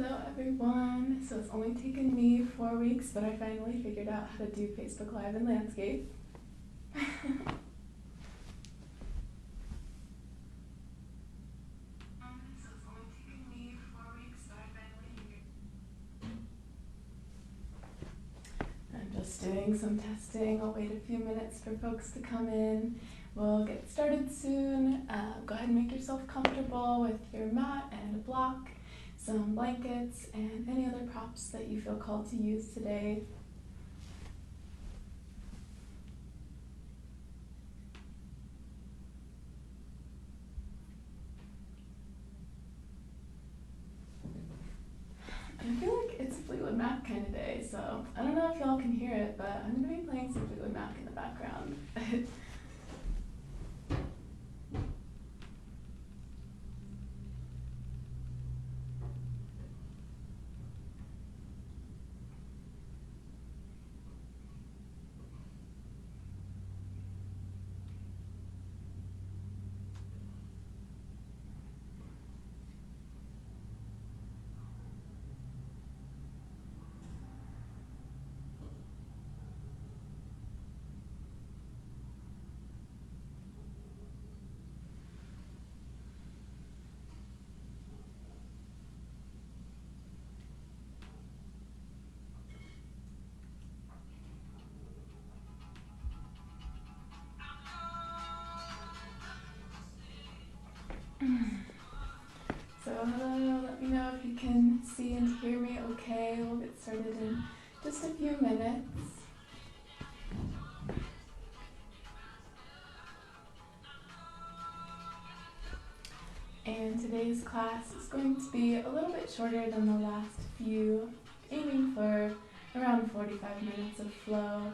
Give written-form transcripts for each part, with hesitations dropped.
Hello everyone! So it's only taken me 4 weeks, but I finally figured out how to do Facebook Live in landscape. I'm just doing some testing. I'll wait a few minutes for folks to come in. We'll get started soon. Go ahead and make yourself comfortable with your mat and a block, some blankets, and any other props that you feel called to use today. I feel like it's a Fleetwood Mac kind of day, so I don't know if y'all can hear it, but I'm going to be playing some Fleetwood Mac in the background. So hello, let me know if you can see and hear me okay. We'll get started in just a few minutes. And today's class is going to be a little bit shorter than the last few, aiming for around 45 minutes of flow,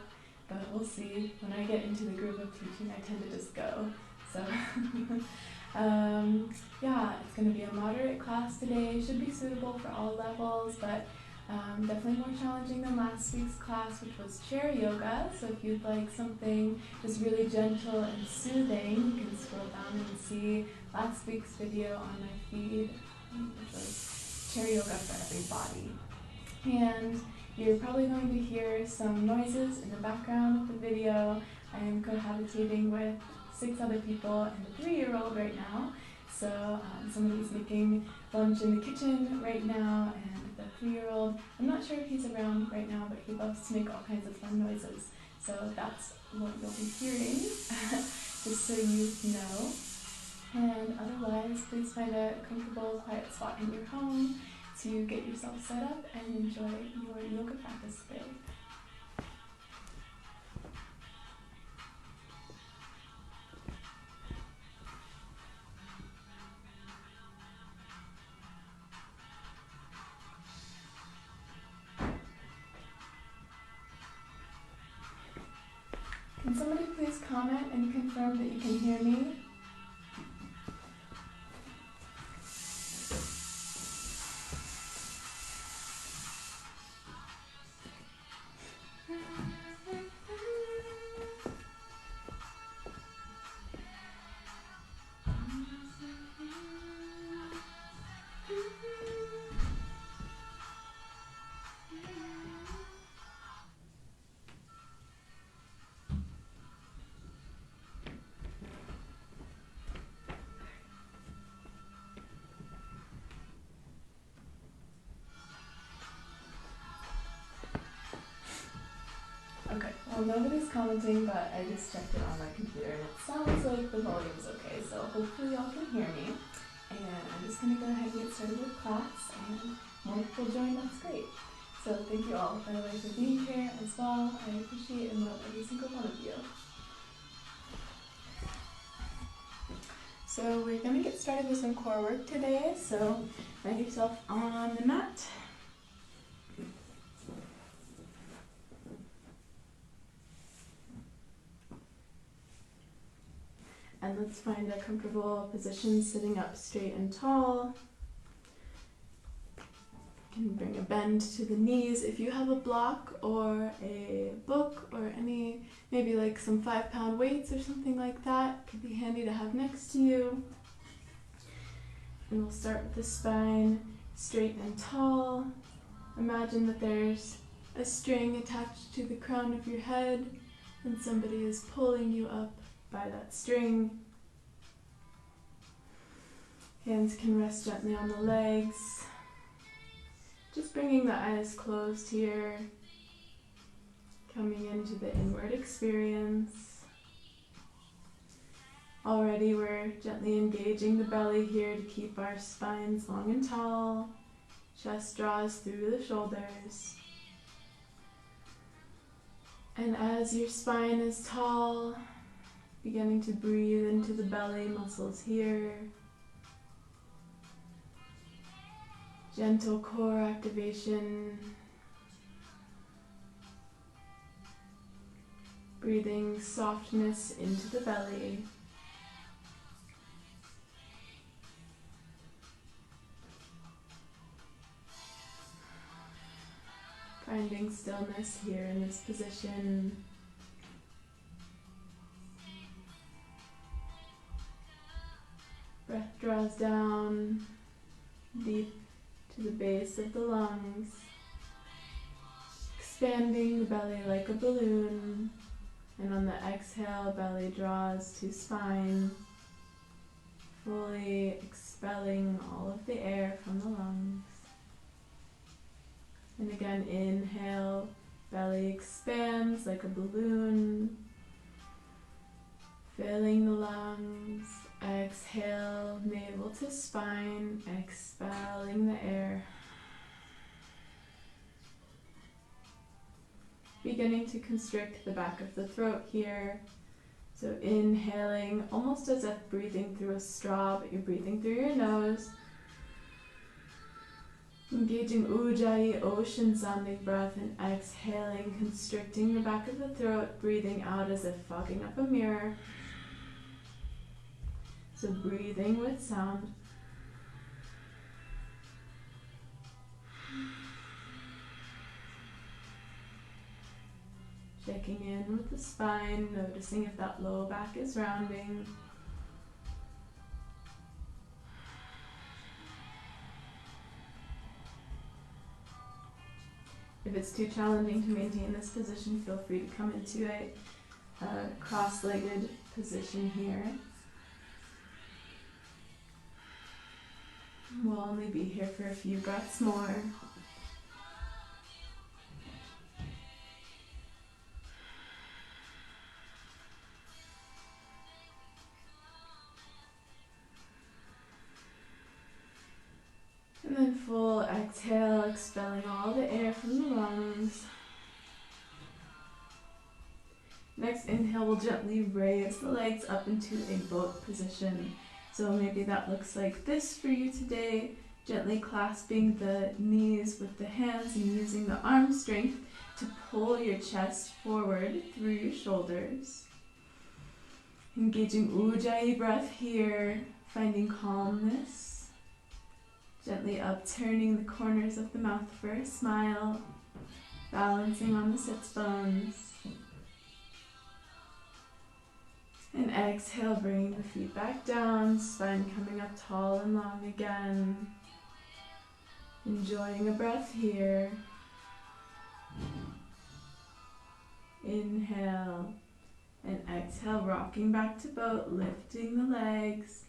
but we'll see. When I get into the groove of teaching, I tend to just go. So yeah, it's going to be a moderate class today. Should be suitable for all levels, but definitely more challenging than last week's class, which was chair yoga. So if you'd like something just really gentle and soothing, you can scroll down and see last week's video on my feed, which was chair yoga for everybody. And you're probably going to hear some noises in the background of the video. I am cohabitating with 6 other people and a 3-year-old right now. So somebody's making lunch in the kitchen right now, and the 3-year-old, I'm not sure if he's around right now, but he loves to make all kinds of fun noises. So that's what you'll be hearing, just so you know. And otherwise, please find a comfortable, quiet spot in your home to get yourself set up and enjoy your yoga practice today. Can somebody please comment and confirm that you can hear me? Okay, well nobody's commenting, but I just checked it on my computer and it sounds like the volume's okay, so hopefully y'all can hear me. And I'm just going to go ahead and get started with class, and more people join, that's great. So thank you all, by the way, for being here as well. I appreciate and love every single one of you. So we're going to get started with some core work today, so find yourself on the mat. And let's find a comfortable position sitting up straight and tall. You can bring a bend to the knees. If you have a block or a book or any, maybe like some 5-pound weights or something like that, it could be handy to have next to you. And we'll start with the spine straight and tall. Imagine that there's a string attached to the crown of your head and somebody is pulling you up by that string. Hands can rest gently on the legs. Just bringing the eyes closed here, coming into the inward experience. Already we're gently engaging the belly here to keep our spines long and tall. Chest draws through the shoulders. And as your spine is tall, beginning to breathe into the belly muscles here. Gentle core activation. Breathing softness into the belly. Finding stillness here in this position. Breath draws down deep to the base of the lungs, expanding the belly like a balloon, and on the exhale, belly draws to spine, fully expelling all of the air from the lungs. And again, inhale, belly expands like a balloon, filling the lungs. Exhale, navel to spine, expelling the air. Beginning to constrict the back of the throat here. So inhaling, almost as if breathing through a straw, but you're breathing through your nose. Engaging Ujjayi, ocean sounding breath, and exhaling, constricting the back of the throat, breathing out as if fogging up a mirror. So breathing with sound. Checking in with the spine, noticing if that low back is rounding. If it's too challenging to maintain this position, feel free to come into a cross-legged position here. We'll only be here for a few breaths more. And then full exhale, expelling all the air from the lungs. Next inhale, we'll gently raise the legs up into a boat position. So maybe that looks like this for you today. Gently clasping the knees with the hands and using the arm strength to pull your chest forward through your shoulders. Engaging Ujjayi breath here, finding calmness. Gently upturning the corners of the mouth for a smile, balancing on the sits bones. And exhale, bringing the feet back down, spine coming up tall and long again. Enjoying a breath here. Inhale and exhale, rocking back to boat, lifting the legs.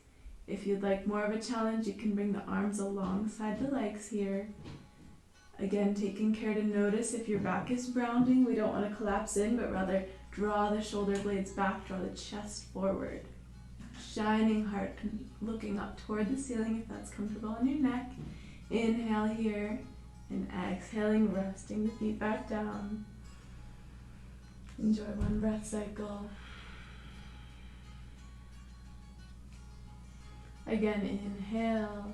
If you'd like more of a challenge, you can bring the arms alongside the legs here. Again, taking care to notice if your back is rounding. We don't want to collapse in, but rather draw the shoulder blades back, draw the chest forward. Shining heart, looking up toward the ceiling if that's comfortable on your neck. Inhale here, and exhaling, resting the feet back down. Enjoy one breath cycle. Again, inhale.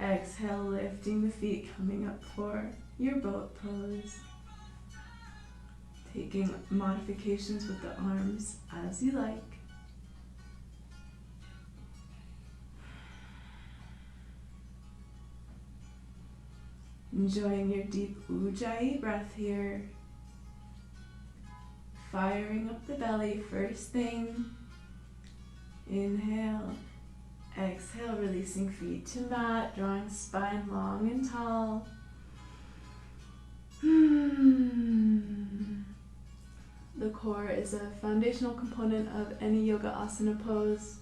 Exhale, lifting the feet, coming up for your boat pose. Taking modifications with the arms as you like. Enjoying your deep Ujjayi breath here. Firing up the belly first thing. Inhale. Exhale, releasing feet to mat, drawing spine long and tall. The core is a foundational component of any yoga asana pose.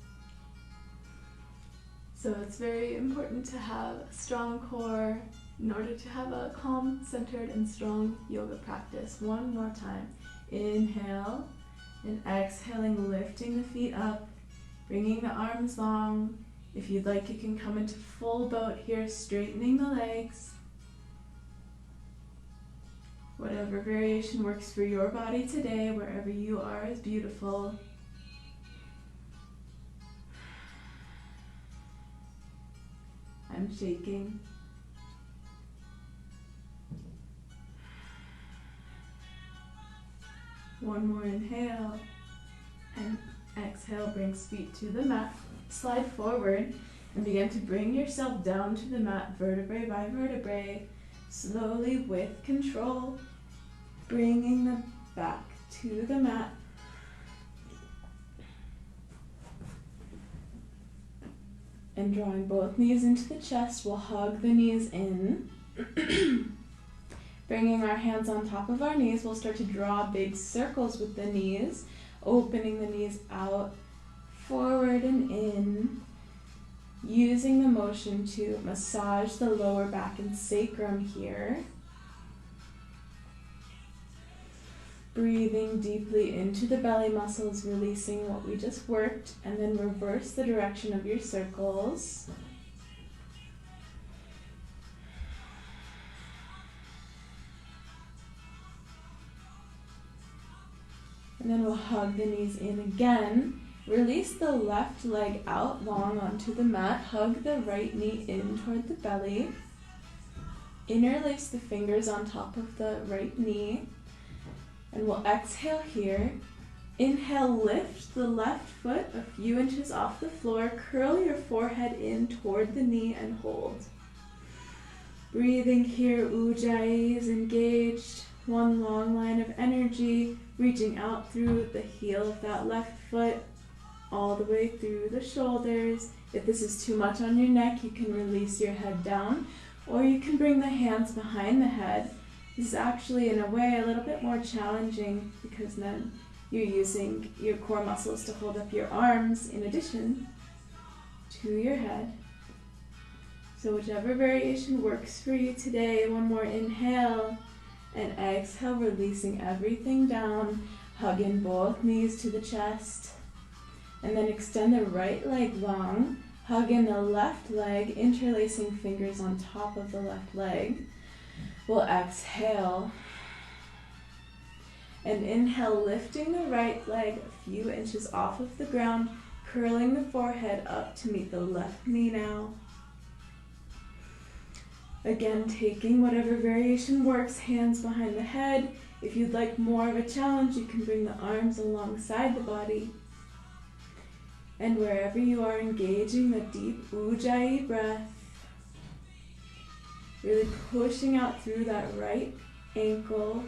So it's very important to have a strong core in order to have a calm, centered, and strong yoga practice. One more time. Inhale and exhaling, lifting the feet up, bringing the arms long. If you'd like, you can come into full boat here, straightening the legs. Whatever variation works for your body today, wherever you are, is beautiful. I'm shaking. One more inhale, and exhale brings feet to the mat. Slide forward and begin to bring yourself down to the mat, vertebrae by vertebrae, slowly with control, bringing the back to the mat. And drawing both knees into the chest, we'll hug the knees in. Bringing our hands on top of our knees, we'll start to draw big circles with the knees, opening the knees out, forward and in, using the motion to massage the lower back and sacrum here. Breathing deeply into the belly muscles, releasing what we just worked, and then reverse the direction of your circles. And then we'll hug the knees in again. Release the left leg out long onto the mat. Hug the right knee in toward the belly. Interlace the fingers on top of the right knee. And we'll exhale here. Inhale, lift the left foot a few inches off the floor. Curl your forehead in toward the knee and hold. Breathing here, Ujjayi is engaged. One long line of energy, reaching out through the heel of that left foot, all the way through the shoulders. If this is too much on your neck, you can release your head down, or you can bring the hands behind the head. This is actually, in a way, a little bit more challenging because then you're using your core muscles to hold up your arms in addition to your head. So whichever variation works for you today. One more inhale and exhale, releasing everything down. Hugging both knees to the chest. And then extend the right leg long. Hugging the left leg, interlacing fingers on top of the left leg. We'll exhale and inhale, lifting the right leg a few inches off of the ground, curling the forehead up to meet the left knee now. Again, taking whatever variation works, hands behind the head. If you'd like more of a challenge, you can bring the arms alongside the body. And wherever you are, engaging the deep Ujjayi breath. Really pushing out through that right ankle.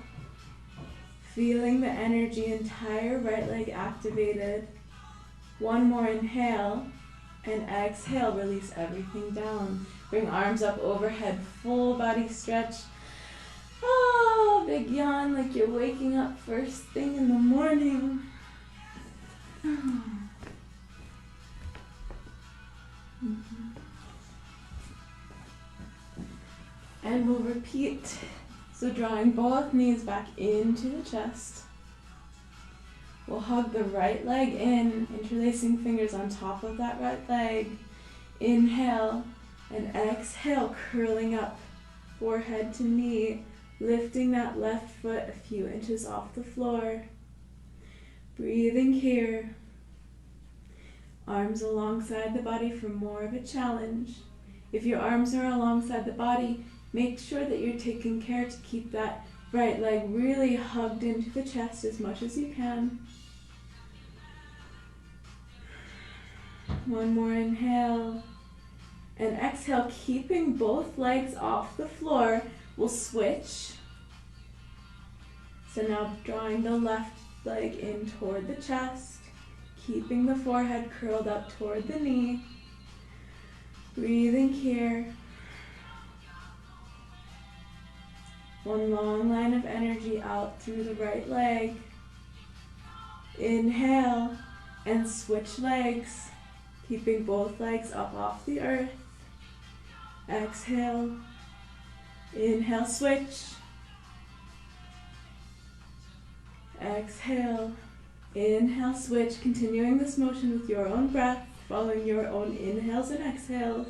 Feeling the energy, entire right leg activated. One more inhale and exhale, release everything down. Bring arms up overhead, full body stretch. Oh, big yawn like you're waking up first thing in the morning. And we'll repeat. So drawing both knees back into the chest. We'll hug the right leg in, interlacing fingers on top of that right leg. Inhale and exhale, curling up, forehead to knee, lifting that left foot a few inches off the floor. Breathing here. Arms alongside the body for more of a challenge. If your arms are alongside the body, make sure that you're taking care to keep that right leg really hugged into the chest as much as you can. One more inhale and exhale, keeping both legs off the floor. We'll switch. So now drawing the left leg in toward the chest, keeping the forehead curled up toward the knee. Breathing here. One long line of energy out through the right leg. Inhale and switch legs, keeping both legs up off the earth. Exhale. Inhale, switch. Exhale. Inhale, switch. Continuing this motion with your own breath, following your own inhales and exhales.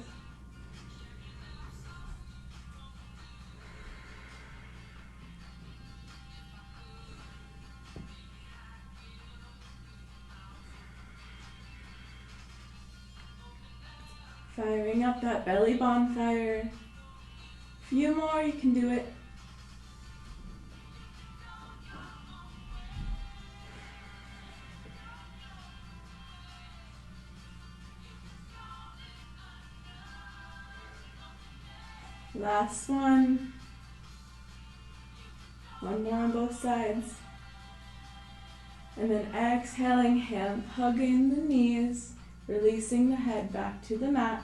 Firing up that belly bonfire. Few more, you can do it. Last one. One more on both sides. And then exhaling, hand hugging the knees, releasing the head back to the mat.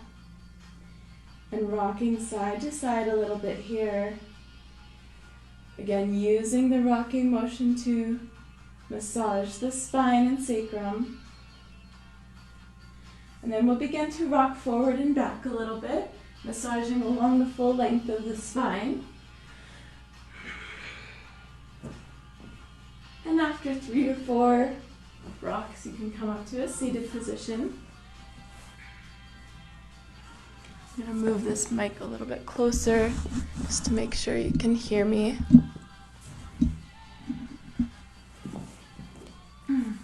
And rocking side to side a little bit here. Again, using the rocking motion to massage the spine and sacrum. And then we'll begin to rock forward and back a little bit, massaging along the full length of the spine. And after 3 or 4 rocks, you can come up to a seated position. I'm going to move this mic a little bit closer just to make sure you can hear me. And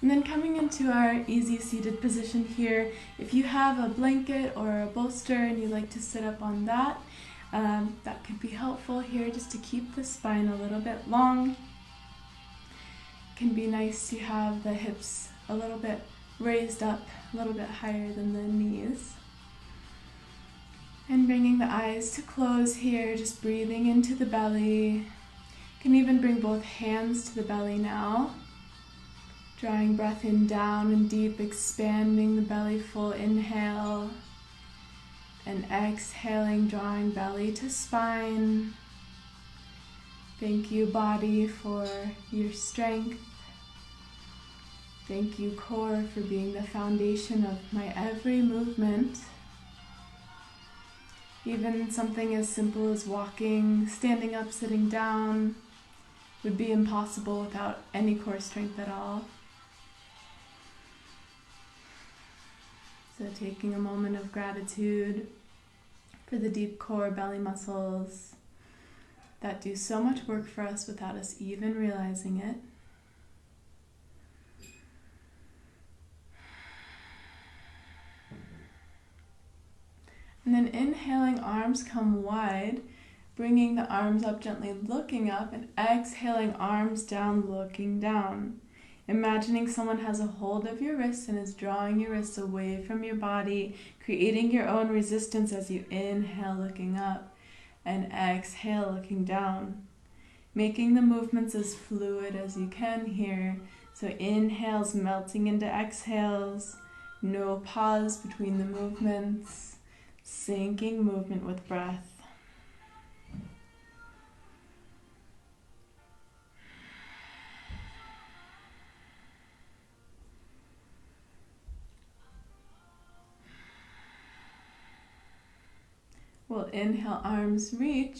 then coming into our easy seated position here, if you have a blanket or a bolster and you'd like to sit up on that, that could be helpful here just to keep the spine a little bit long. It can be nice to have the hips a little bit raised up, a little bit higher than the knees. And bringing the eyes to close here, just breathing into the belly. You can even bring both hands to the belly now. Drawing breath in down and deep, expanding the belly full inhale. And exhaling, drawing belly to spine. Thank you, body, for your strength. Thank you, core, for being the foundation of my every movement. Even something as simple as walking, standing up, sitting down would be impossible without any core strength at all. So taking a moment of gratitude for the deep core belly muscles that do so much work for us without us even realizing it. And then inhaling, arms come wide, bringing the arms up gently, looking up, and exhaling, arms down, looking down. Imagining someone has a hold of your wrists and is drawing your wrists away from your body, creating your own resistance as you inhale, looking up, and exhale, looking down. Making the movements as fluid as you can here. So inhales melting into exhales, no pause between the movements. Sinking movement with breath. We'll inhale, arms reach.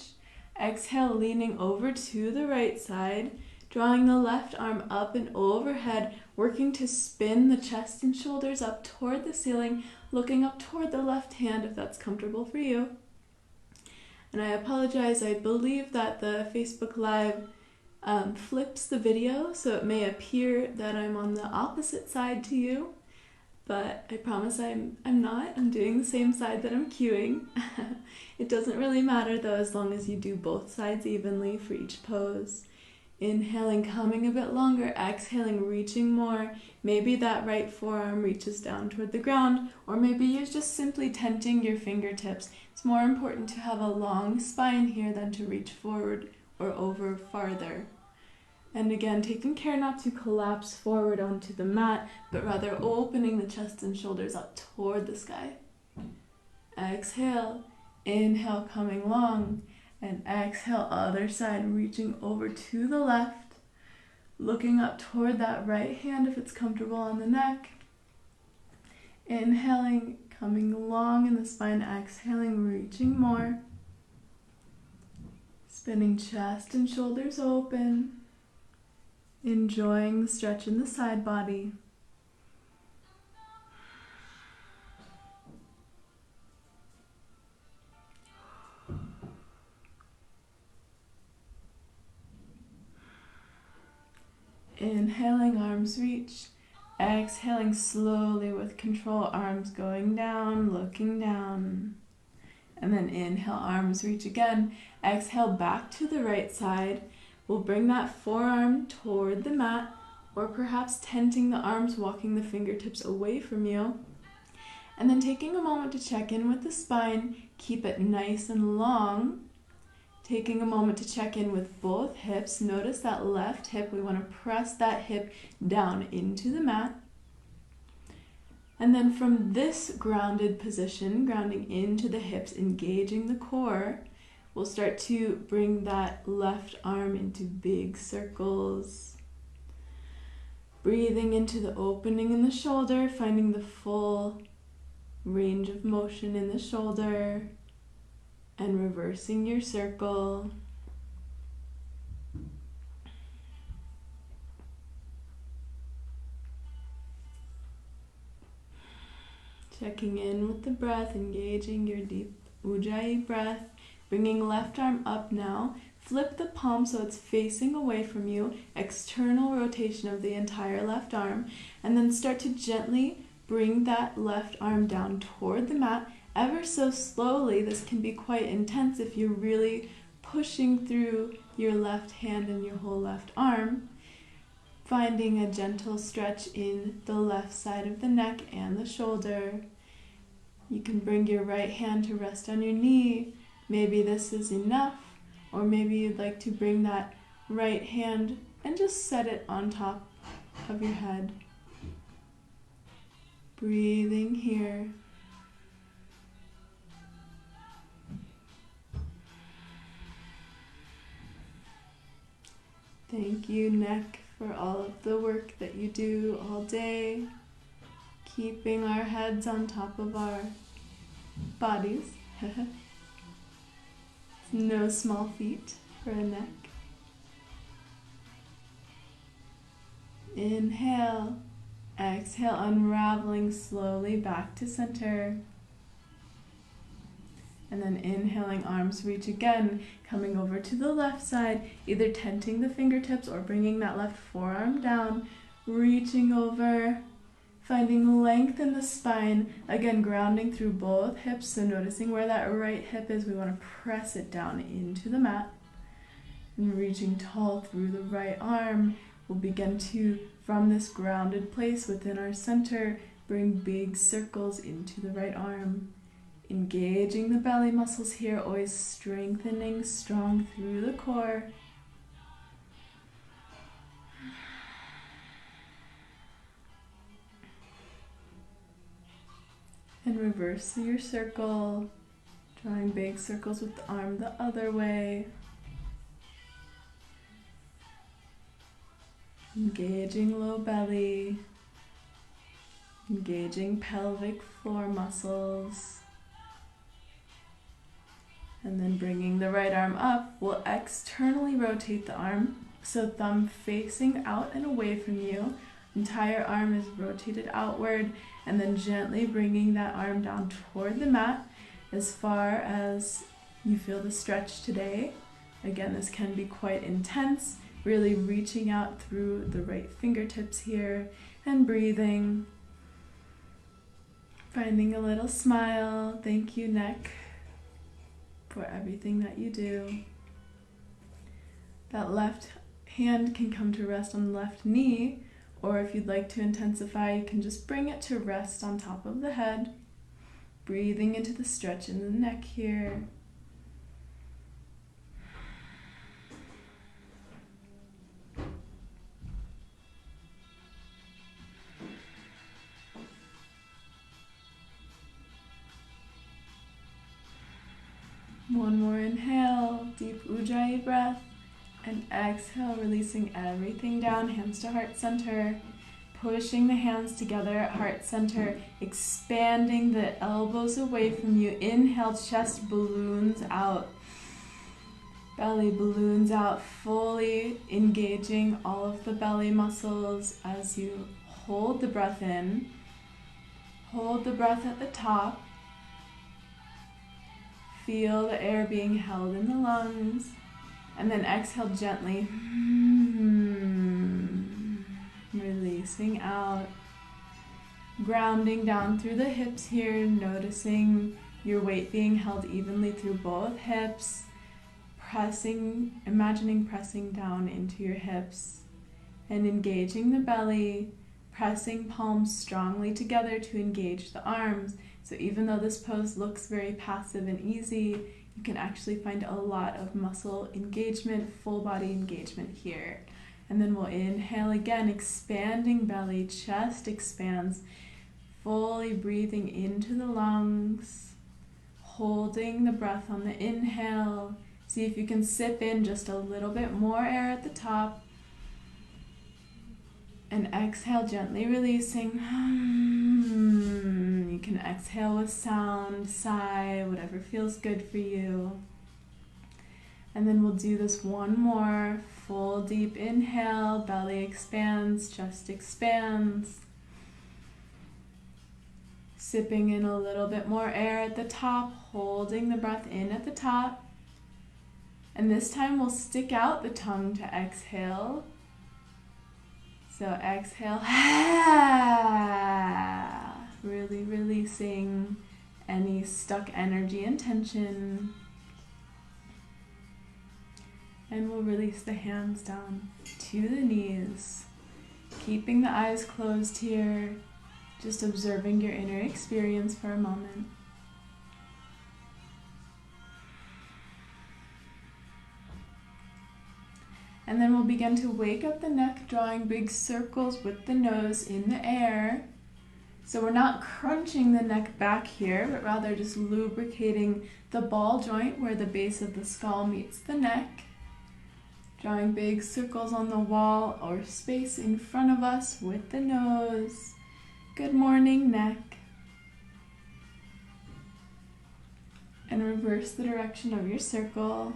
Exhale, leaning over to the right side, drawing the left arm up and overhead, working to spin the chest and shoulders up toward the ceiling, looking up toward the left hand if that's comfortable for you. And I apologize, I believe that the Facebook Live flips the video, so it may appear that I'm on the opposite side to you, but I promise I'm not. I'm doing the same side that I'm cueing. It doesn't really matter though, as long as you do both sides evenly for each pose. Inhaling, coming a bit longer, exhaling, reaching more. Maybe that right forearm reaches down toward the ground, or maybe you're just simply tenting your fingertips. It's more important to have a long spine here than to reach forward or over farther. And again, taking care not to collapse forward onto the mat, but rather opening the chest and shoulders up toward the sky. exhale, inhale, coming long, and exhale, other side, reaching over to the left, looking up toward that right hand if it's comfortable on the neck. Inhaling, coming long in the spine, exhaling, reaching more. Spinning chest and shoulders open. Enjoying the stretch in the side body. Inhaling, arms reach. Exhaling slowly with control, arms going down, looking down. And then inhale, arms reach again. Exhale, back to the right side. We'll bring that forearm toward the mat, or perhaps tenting the arms, walking the fingertips away from you. And then taking a moment to check in with the spine, keep it nice and long. Taking a moment to check in with both hips. Notice that left hip. We want to press that hip down into the mat. And then from this grounded position, grounding into the hips, engaging the core, we'll start to bring that left arm into big circles. Breathing into the opening in the shoulder, finding the full range of motion in the shoulder. And reversing your circle. Checking in with the breath, engaging your deep Ujjayi breath. Bringing left arm up now. Flip the palm so it's facing away from you. External rotation of the entire left arm. And then start to gently bring that left arm down toward the mat. Ever so slowly. This can be quite intense if you're really pushing through your left hand and your whole left arm. Finding a gentle stretch in the left side of the neck and the shoulder. You can bring your right hand to rest on your knee. Maybe this is enough, or maybe you'd like to bring that right hand and just set it on top of your head. Breathing here. Thank you, neck, for all of the work that you do all day, keeping our heads on top of our bodies. No small feat for a neck. Inhale, exhale, unraveling slowly back to center. And then inhaling, arms reach again, coming over to the left side, either tenting the fingertips or bringing that left forearm down, reaching over, finding length in the spine, again grounding through both hips, so noticing where that right hip is, we want to press it down into the mat, and reaching tall through the right arm. We'll begin to, from this grounded place within our center, bring big circles into the right arm. Engaging the belly muscles here, always strengthening strong through the core. And reverse your circle, drawing big circles with the arm the other way. Engaging low belly, engaging pelvic floor muscles. And then bringing the right arm up, we'll externally rotate the arm, so thumb facing out and away from you. Entire arm is rotated outward, and then gently bringing that arm down toward the mat as far as you feel the stretch today. Again, this can be quite intense, really reaching out through the right fingertips here and breathing. Finding a little smile. Thank you, neck, for everything that you do. That left hand can come to rest on the left knee, or if you'd like to intensify, you can just bring it to rest on top of the head. Breathing into the stretch in the neck here. One more inhale, deep Ujjayi breath, and exhale, releasing everything down, hands to heart center, pushing the hands together at heart center, expanding the elbows away from you. Inhale, chest balloons out, belly balloons out, fully engaging all of the belly muscles as you hold the breath in. Hold the breath at the top. Feel the air being held in the lungs. And then exhale gently. Releasing out. Grounding down through the hips here. Noticing your weight being held evenly through both hips. Imagining pressing down into your hips. And engaging the belly. Pressing palms strongly together to engage the arms. So even though this pose looks very passive and easy, you can actually find a lot of muscle engagement, full body engagement here. And then we'll inhale again, expanding belly, chest expands, fully breathing into the lungs, holding the breath on the inhale. See if you can sip in just a little bit more air at the top. And exhale, gently releasing. You can exhale with sound, sigh, whatever feels good for you. And then we'll do this one more. Full deep inhale, belly expands, chest expands. Sipping in a little bit more air at the top, holding the breath in at the top. And this time we'll stick out the tongue to exhale. So exhale, really releasing any stuck energy and tension. And we'll release the hands down to the knees. Keeping the eyes closed here, just observing your inner experience for a moment. And then we'll begin to wake up the neck, drawing big circles with the nose in the air. So we're not crunching the neck back here, but rather just lubricating the ball joint where the base of the skull meets the neck. Drawing big circles on the wall or space in front of us with the nose. Good morning, neck. And reverse the direction of your circle.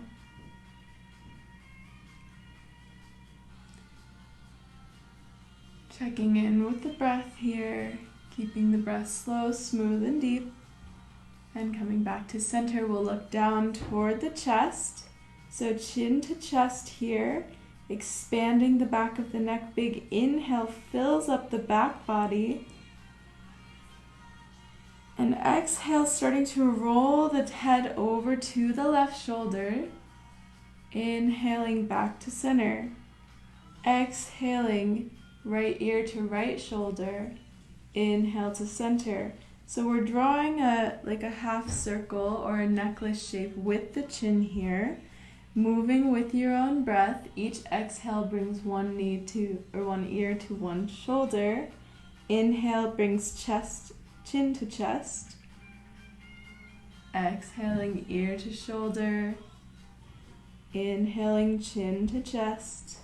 Checking in with the breath here, keeping the breath slow, smooth, and deep. And coming back to center, we'll look down toward the chest. So chin to chest here, expanding the back of the neck. Big inhale fills up the back body. And exhale, starting to roll the head over to the left shoulder. Inhaling back to center. Exhaling, right ear to right shoulder. Inhale to center. So we're drawing like a half circle or a necklace shape with the chin here. Moving with your own breath. Each exhale brings one ear to one shoulder. Inhale brings chin to chest. Exhaling, ear to shoulder. Inhaling, chin to chest.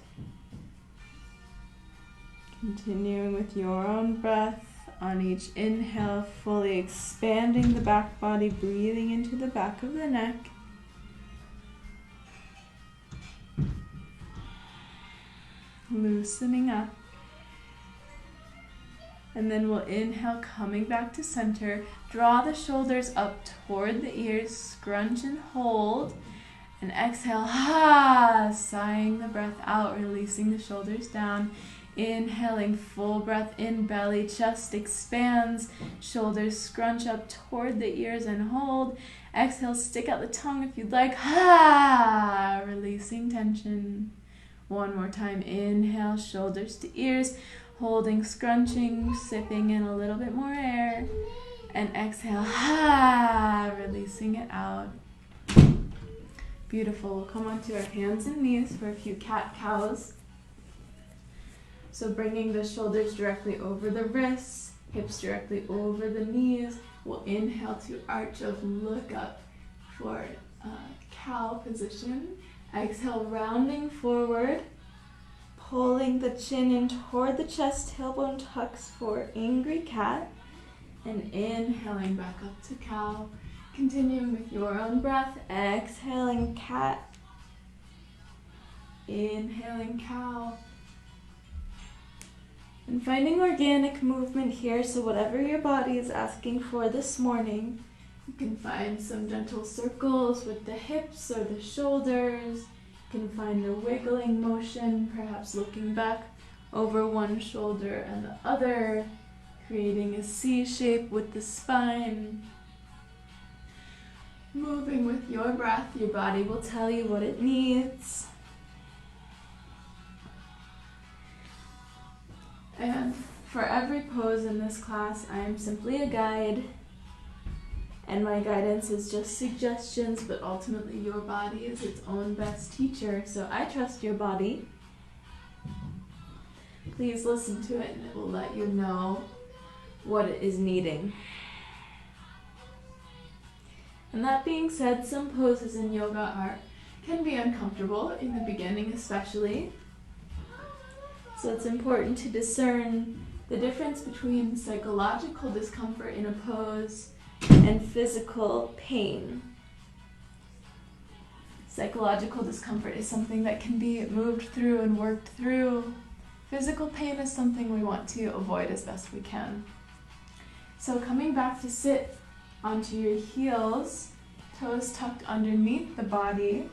Continuing with your own breath. On each inhale, fully expanding the back body, breathing into the back of the neck. Loosening up. And then we'll inhale, coming back to center. Draw the shoulders up toward the ears, scrunch and hold. And exhale, sighing the breath out, releasing the shoulders down. Inhaling, full breath in, belly, chest expands, shoulders scrunch up toward the ears and hold. Exhale, stick out the tongue if you'd like. Releasing tension. One more time, inhale, shoulders to ears, holding, scrunching, sipping in a little bit more air. And exhale, releasing it out. Beautiful. We'll come onto our hands and knees for a few cat-cows. So bringing the shoulders directly over the wrists, hips directly over the knees. We'll inhale to arch of look up for cow position. Exhale, rounding forward, pulling the chin in toward the chest, tailbone tucks for angry cat, and inhaling back up to cow. Continuing with your own breath, exhaling cat, inhaling cow. And finding organic movement here, so whatever your body is asking for this morning, you can find some gentle circles with the hips or the shoulders. You can find a wiggling motion, perhaps looking back over one shoulder and the other, creating a C shape with the spine. Moving with your breath, your body will tell you what it needs. And for every pose in this class, I am simply a guide, and my guidance is just suggestions, but ultimately your body is its own best teacher, so I trust your body. Please listen to it and it will let you know what it is needing. And that being said, some poses in yoga can be uncomfortable in the beginning especially. So it's important to discern the difference between psychological discomfort in a pose and physical pain. Psychological discomfort is something that can be moved through and worked through. Physical pain is something we want to avoid as best we can. So coming back to sit onto your heels, toes tucked underneath the body,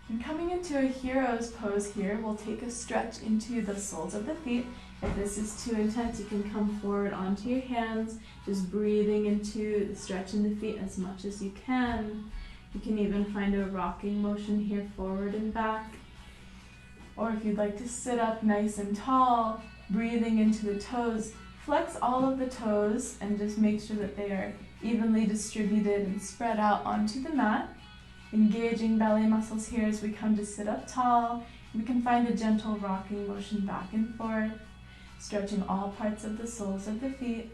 and coming into a hero's pose here, we'll take a stretch into the soles of the feet. If this is too intense, you can come forward onto your hands, just breathing into the stretch in the feet as much as you can. You can even find a rocking motion here, forward and back. Or if you'd like to sit up nice and tall, breathing into the toes, flex all of the toes and just make sure that they are evenly distributed and spread out onto the mat. Engaging belly muscles here as we come to sit up tall. We can find a gentle rocking motion back and forth, stretching all parts of the soles of the feet.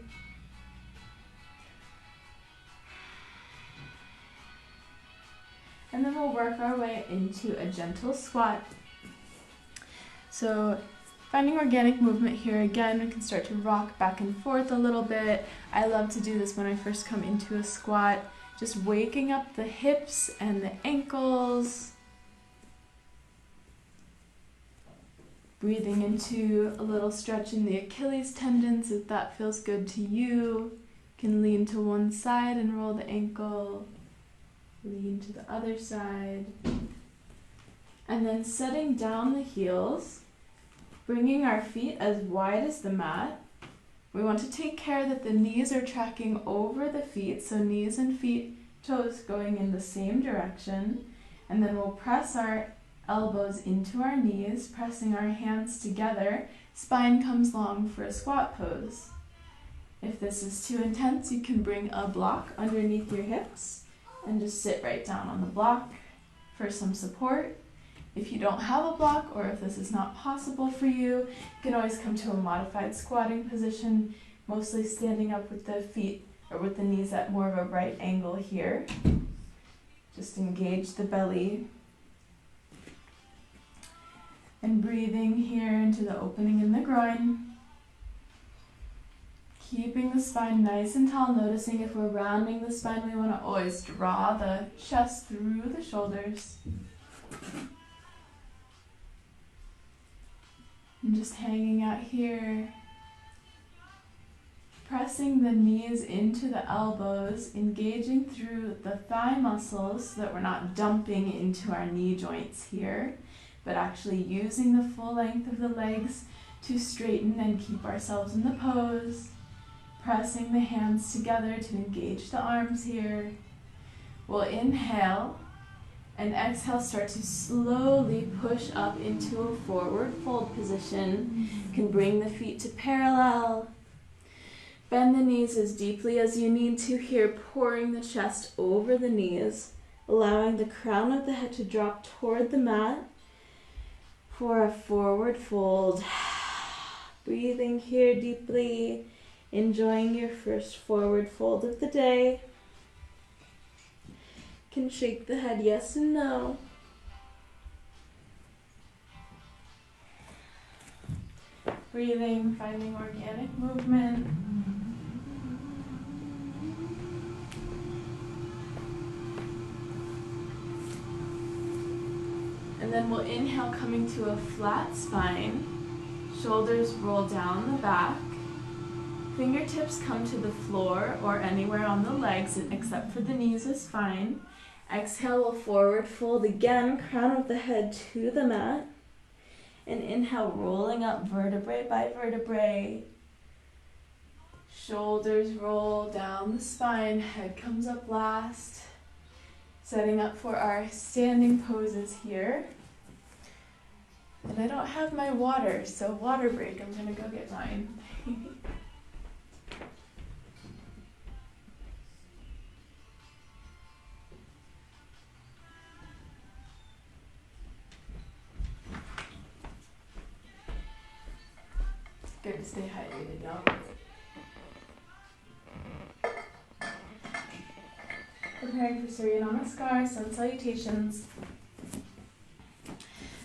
And then we'll work our way into a gentle squat. So finding organic movement here again, we can start to rock back and forth a little bit. I love to do this when I first come into a squat, just waking up the hips and the ankles. Breathing into a little stretch in the Achilles tendons if that feels good to you. You can lean to one side and roll the ankle. Lean to the other side. And then setting down the heels, bringing our feet as wide as the mat. We want to take care that the knees are tracking over the feet, so knees and feet, toes going in the same direction. And then we'll press our elbows into our knees, pressing our hands together. Spine comes long for a squat pose. If this is too intense, you can bring a block underneath your hips and just sit right down on the block for some support. If you don't have a block, or if this is not possible for you, you can always come to a modified squatting position, mostly standing up with the feet or with the knees at more of a right angle here. Just engage the belly. And breathing here into the opening in the groin. Keeping the spine nice and tall, noticing if we're rounding the spine, we want to always draw the chest through the shoulders. And just hanging out here, pressing the knees into the elbows, engaging through the thigh muscles so that we're not dumping into our knee joints here, but actually using the full length of the legs to straighten and keep ourselves in the pose. Pressing the hands together to engage the arms here. We'll inhale. And exhale, start to slowly push up into a forward fold position. You can bring the feet to parallel. Bend the knees as deeply as you need to here, pouring the chest over the knees, allowing the crown of the head to drop toward the mat for a forward fold. Breathing here deeply, enjoying your first forward fold of the day. Can shake the head yes and no. Breathing, finding organic movement. And then we'll inhale, coming to a flat spine. Shoulders roll down the back. Fingertips come to the floor or anywhere on the legs except for the knees is fine. Exhale, we'll forward fold again, crown of the head to the mat. And inhale, rolling up vertebrae by vertebrae. Shoulders roll down the spine, head comes up last. Setting up for our standing poses here. And I don't have my water, so water break, I'm gonna go get mine. Good to stay hydrated, y'all. Preparing for Surya Namaskar, sun salutations.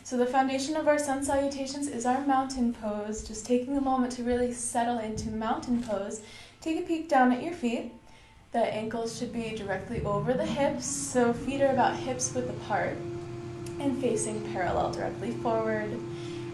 So the foundation of our sun salutations is our mountain pose. Just taking a moment to really settle into mountain pose. Take a peek down at your feet. The ankles should be directly over the hips, so feet are about hips width apart and facing parallel directly forward.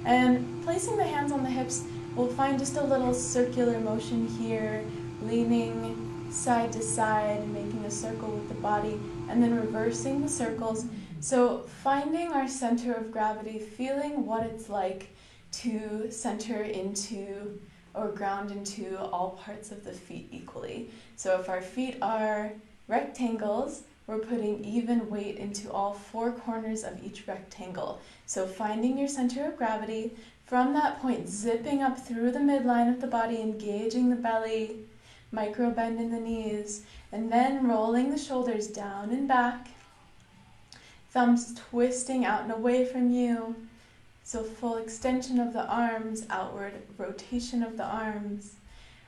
And placing the hands on the hips, we'll find just a little circular motion here, leaning side to side, making a circle with the body, and then reversing the circles. So finding our center of gravity, feeling what it's like to center into or ground into all parts of the feet equally. So if our feet are rectangles, we're putting even weight into all four corners of each rectangle. So finding your center of gravity, from that point zipping up through the midline of the body, engaging the belly, micro bend in the knees, and then rolling the shoulders down and back. Thumbs twisting out and away from you. So full extension of the arms, outward rotation of the arms.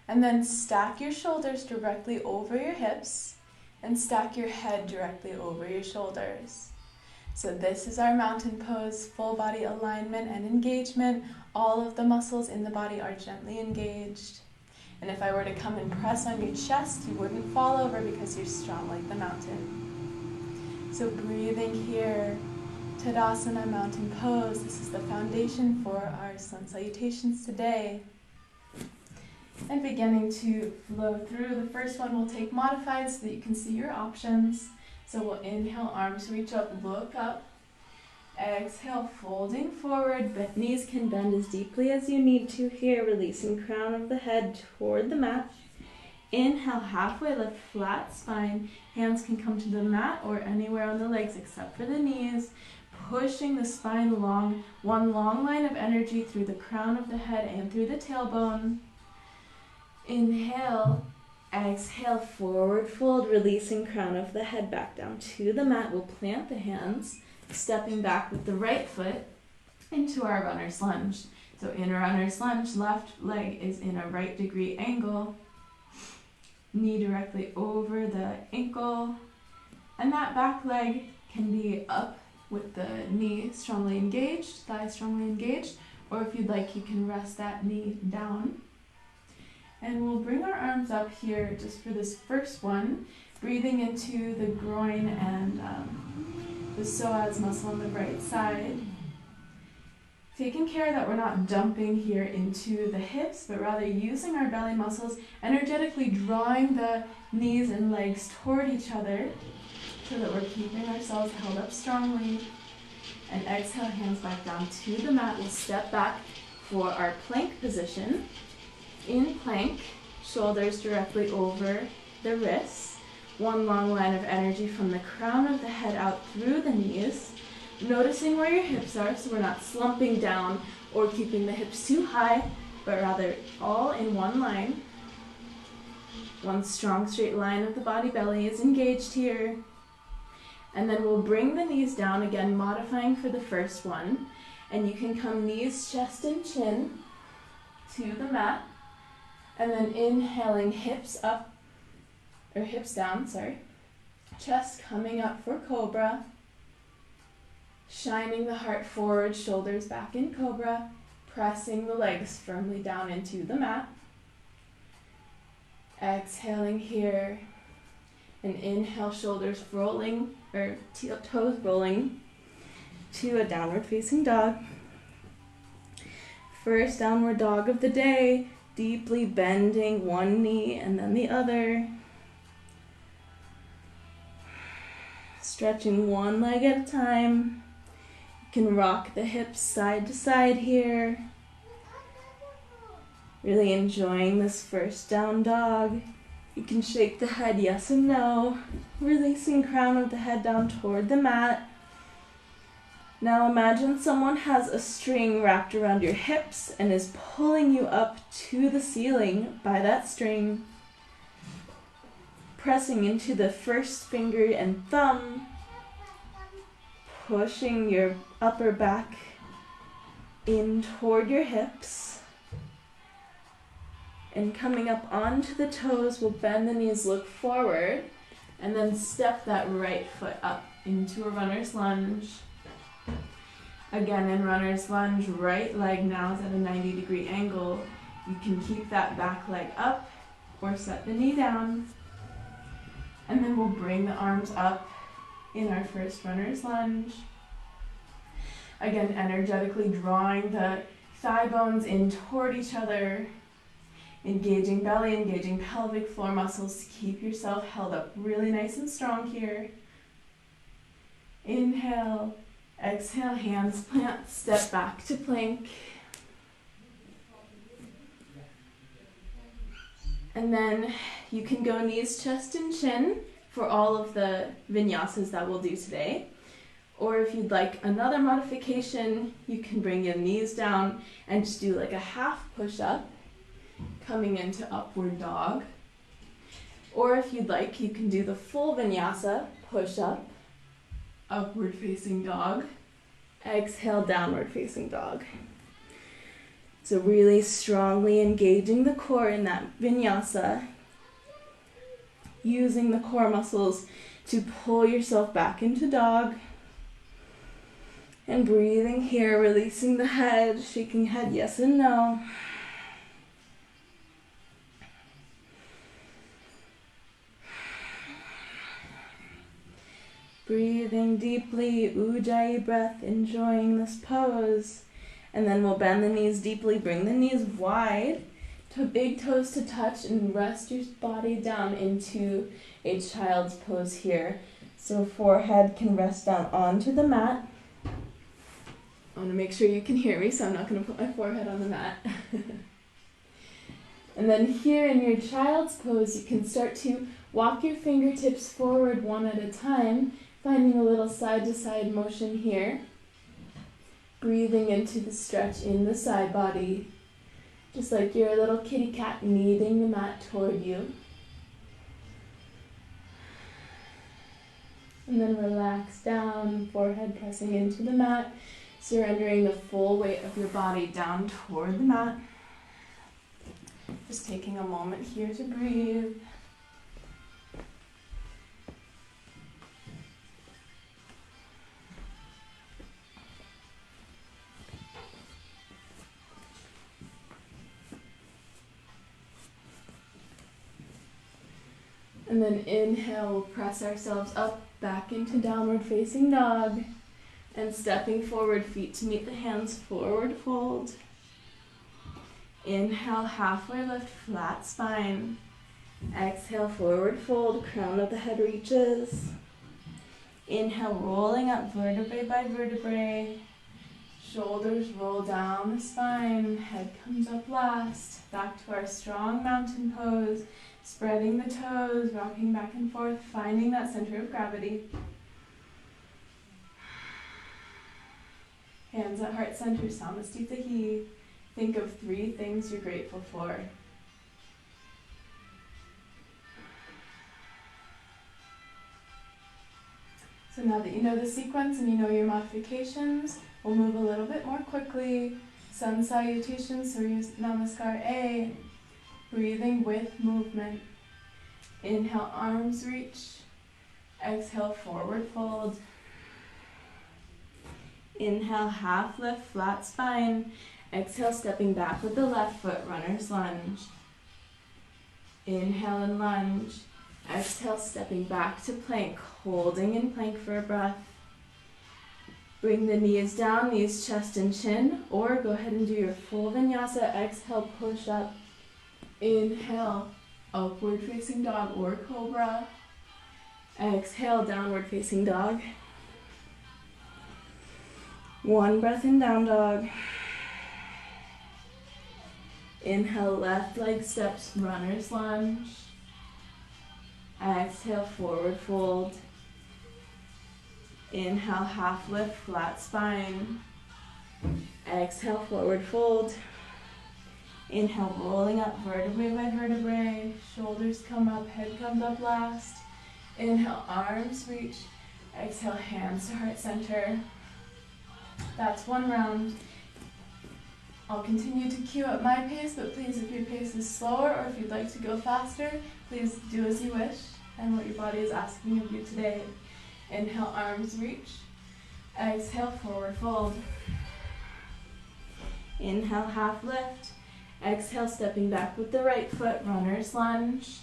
And then stack your shoulders directly over your hips and stack your head directly over your shoulders. So this is our mountain pose, full body alignment and engagement. All of the muscles in the body are gently engaged. And if I were to come and press on your chest, you wouldn't fall over because you're strong like the mountain. So breathing here, Tadasana, mountain pose. This is the foundation for our sun salutations today. And beginning to flow through. The first one we'll take modified so that you can see your options. So we'll inhale, arms reach up, look up. Exhale, folding forward. Knees can bend as deeply as you need to here, releasing crown of the head toward the mat. Inhale, halfway lift, flat spine. Hands can come to the mat or anywhere on the legs except for the knees. Pushing the spine long, one long line of energy through the crown of the head and through the tailbone. Inhale, exhale, forward fold, releasing crown of the head back down to the mat. We'll plant the hands, stepping back with the right foot into our runner's lunge. So in a runner's lunge, left leg is in a right degree angle. Knee directly over the ankle. And that back leg can be up with the knee strongly engaged, thigh strongly engaged, or if you'd like, you can rest that knee down. And we'll bring our arms up here just for this first one, breathing into the groin and the psoas muscle on the right side. Taking care that we're not dumping here into the hips, but rather using our belly muscles, energetically drawing the knees and legs toward each other so that we're keeping ourselves held up strongly. And exhale, hands back down to the mat. We'll step back for our plank position. In plank, shoulders directly over the wrists. One long line of energy from the crown of the head out through the knees. Noticing where your hips are, so we're not slumping down or keeping the hips too high, but rather all in one line. One strong straight line of the body, belly is engaged here. And then we'll bring the knees down again, modifying for the first one. And you can come knees, chest, and chin to the mat. And then inhaling, hips up, or hips down, sorry. Chest coming up for Cobra. Shining the heart forward, shoulders back in Cobra. Pressing the legs firmly down into the mat. Exhaling here. And inhale, shoulders rolling, or toes rolling to a downward facing dog. First downward dog of the day. Deeply bending one knee and then the other. Stretching one leg at a time. You can rock the hips side to side here. Really enjoying this first down dog. You can shake the head yes and no. Releasing crown of the head down toward the mat. Now imagine someone has a string wrapped around your hips and is pulling you up to the ceiling by that string. Pressing into the first finger and thumb. Pushing your upper back in toward your hips. And coming up onto the toes, we'll bend the knees, look forward, and then step that right foot up into a runner's lunge. Again, in runner's lunge, right leg now is at a 90-degree angle. You can keep that back leg up or set the knee down. And then we'll bring the arms up in our first runner's lunge. Again, energetically drawing the thigh bones in toward each other. Engaging belly, engaging pelvic floor muscles to keep yourself held up really nice and strong here. Inhale, exhale, hands plant, step back to plank. And then you can go knees, chest, and chin for all of the vinyasas that we'll do today. Or if you'd like another modification, you can bring your knees down and just do like a half push-up. Coming into upward dog. Or if you'd like, you can do the full vinyasa, push up, upward facing dog, exhale, downward facing dog. So really strongly engaging the core in that vinyasa, using the core muscles to pull yourself back into dog. And breathing here, releasing the head, shaking head yes and no. Breathing deeply, Ujjayi breath, enjoying this pose. And then we'll bend the knees deeply, bring the knees wide, to big toes to touch, and rest your body down into a child's pose here. So forehead can rest down onto the mat. I want to make sure you can hear me, so I'm not going to put my forehead on the mat. And then here in your child's pose, you can start to walk your fingertips forward one at a time, finding a little side-to-side motion here. Breathing into the stretch in the side body, just like you're a little kitty cat kneading the mat toward you. And then relax down, forehead pressing into the mat, surrendering the full weight of your body down toward the mat. Just taking a moment here to breathe. And then inhale, we'll press ourselves up, back into downward facing dog. And stepping forward, feet to meet the hands, forward fold. Inhale, halfway lift, flat spine. Exhale, forward fold, crown of the head reaches. Inhale, rolling up vertebrae by vertebrae. Shoulders roll down the spine, head comes up last. Back to our strong mountain pose. Spreading the toes, rocking back and forth, finding that center of gravity. Hands at heart center, Samastitahi. Think of 3 things you're grateful for. So now that you know the sequence and you know your modifications, we'll move a little bit more quickly. Sun salutations, Surya Namaskar A. Breathing with movement. Inhale, arms reach. Exhale, forward fold. Inhale, half lift, flat spine. Exhale, stepping back with the left foot, runner's lunge. Inhale and lunge. Exhale, stepping back to plank, holding in plank for a breath. Bring the knees down, knees, chest, and chin, or go ahead and do your full vinyasa. Exhale, push up. Inhale, upward facing dog or cobra. Exhale, downward facing dog. One breath in, down dog. Inhale, left leg steps, runner's lunge. Exhale, forward fold. Inhale, half lift, flat spine. Exhale, forward fold. Inhale, rolling up vertebrae by vertebrae. Shoulders come up, head comes up last. Inhale, arms reach. Exhale, hands to heart center. That's one round. I'll continue to cue at my pace, but please, if your pace is slower or if you'd like to go faster, please do as you wish and what your body is asking of you today. Inhale, arms reach. Exhale, forward fold. Inhale, half lift. Exhale, stepping back with the right foot, runner's lunge.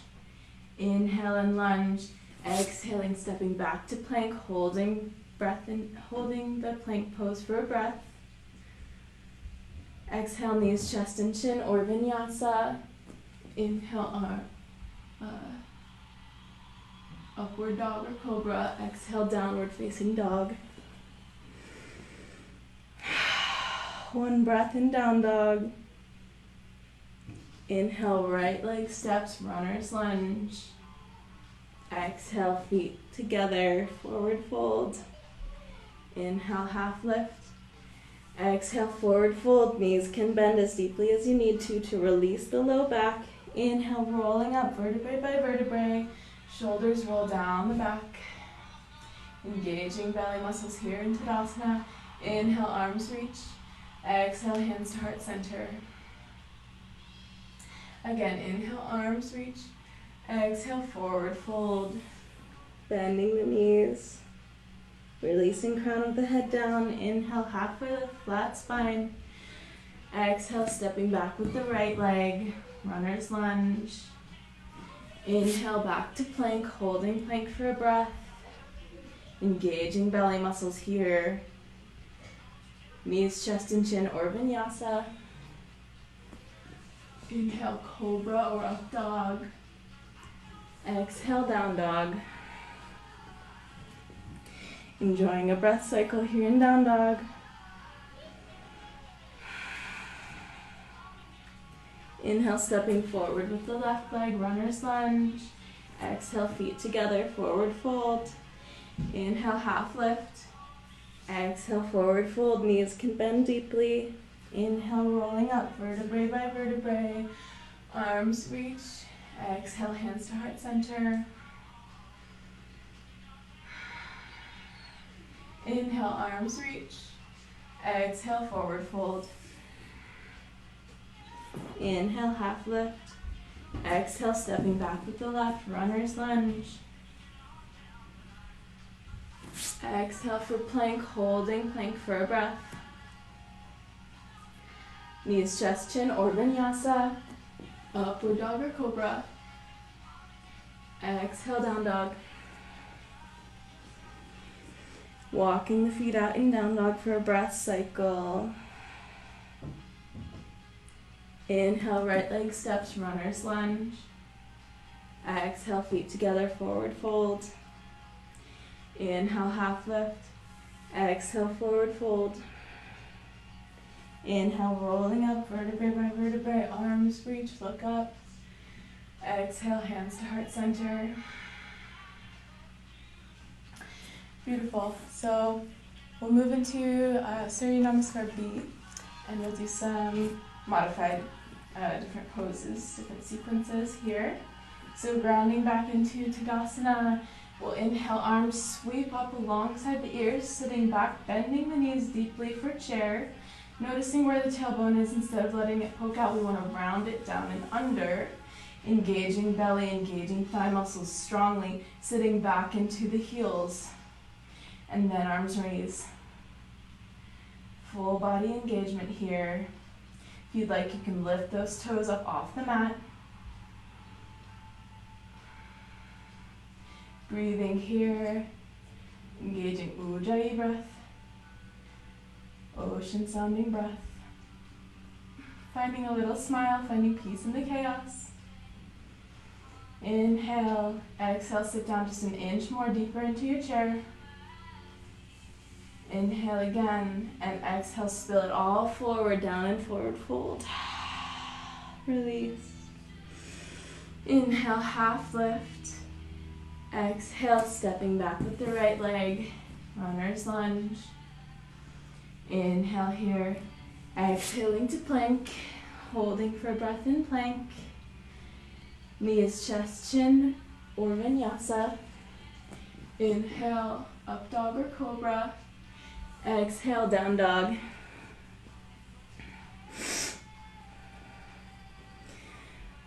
Inhale and lunge. Exhaling, stepping back to plank, holding breath and holding the plank pose for a breath. Exhale, knees, chest, and chin, or vinyasa. Inhale, upward dog or cobra. Exhale, downward facing dog. One breath in, down dog. Inhale, right leg steps, runner's lunge. Exhale, feet together, forward fold. Inhale, half lift. Exhale, forward fold. Knees can bend as deeply as you need to release the low back. Inhale, rolling up vertebrae by vertebrae. Shoulders roll down the back. Engaging belly muscles here in Tadasana. Inhale, arms reach. Exhale, hands to heart center. Again, inhale, arms reach. Exhale, forward fold. Bending the knees. Releasing crown of the head down. Inhale, halfway lift, flat spine. Exhale, stepping back with the right leg. Runner's lunge. Inhale, back to plank, holding plank for a breath. Engaging belly muscles here. Knees, chest, and chin, or vinyasa. Inhale, cobra or up dog. Exhale, down dog. Enjoying a breath cycle here in down dog. Inhale, stepping forward with the left leg, runner's lunge. Exhale, feet together, forward fold. Inhale, half lift. Exhale, forward fold. Knees can bend deeply. Inhale, rolling up vertebrae by vertebrae. Arms reach. Exhale, hands to heart center. Inhale, arms reach. Exhale, forward fold. Inhale, half lift. Exhale, stepping back with the left, runner's lunge. Exhale for plank, holding plank for a breath. Knees, chest, chin, or vinyasa. Upward dog or cobra. Exhale, down dog. Walking the feet out in down dog for a breath cycle. Inhale, right leg steps, runner's lunge. Exhale, feet together, forward fold. Inhale, half lift. Exhale, forward fold. Inhale, rolling up vertebrae by vertebrae, arms reach, look up. Exhale, hands to heart center. Beautiful. So we'll move into Surya Namaskar B, and we'll do some modified different poses, different sequences here. So grounding back into Tadasana, we'll inhale, arms sweep up alongside the ears, sitting back, bending the knees deeply for chair. Noticing where the tailbone is, instead of letting it poke out, we want to round it down and under. Engaging belly, engaging thigh muscles strongly, sitting back into the heels. And then arms raise. Full body engagement here. If you'd like, you can lift those toes up off the mat. Breathing here. Engaging Ujjayi breath. Ocean sounding breath. Finding a little smile, finding peace in the chaos. Inhale, exhale, sit down just an inch more deeper into your chair. Inhale again, and exhale, spill it all forward, down and forward fold. Release. Inhale, half lift. Exhale, stepping back with the right leg, runner's lunge. Inhale here, exhaling to plank, holding for breath in plank. Knees, chest, chin, or vinyasa. Inhale, up dog or cobra. Exhale, down dog.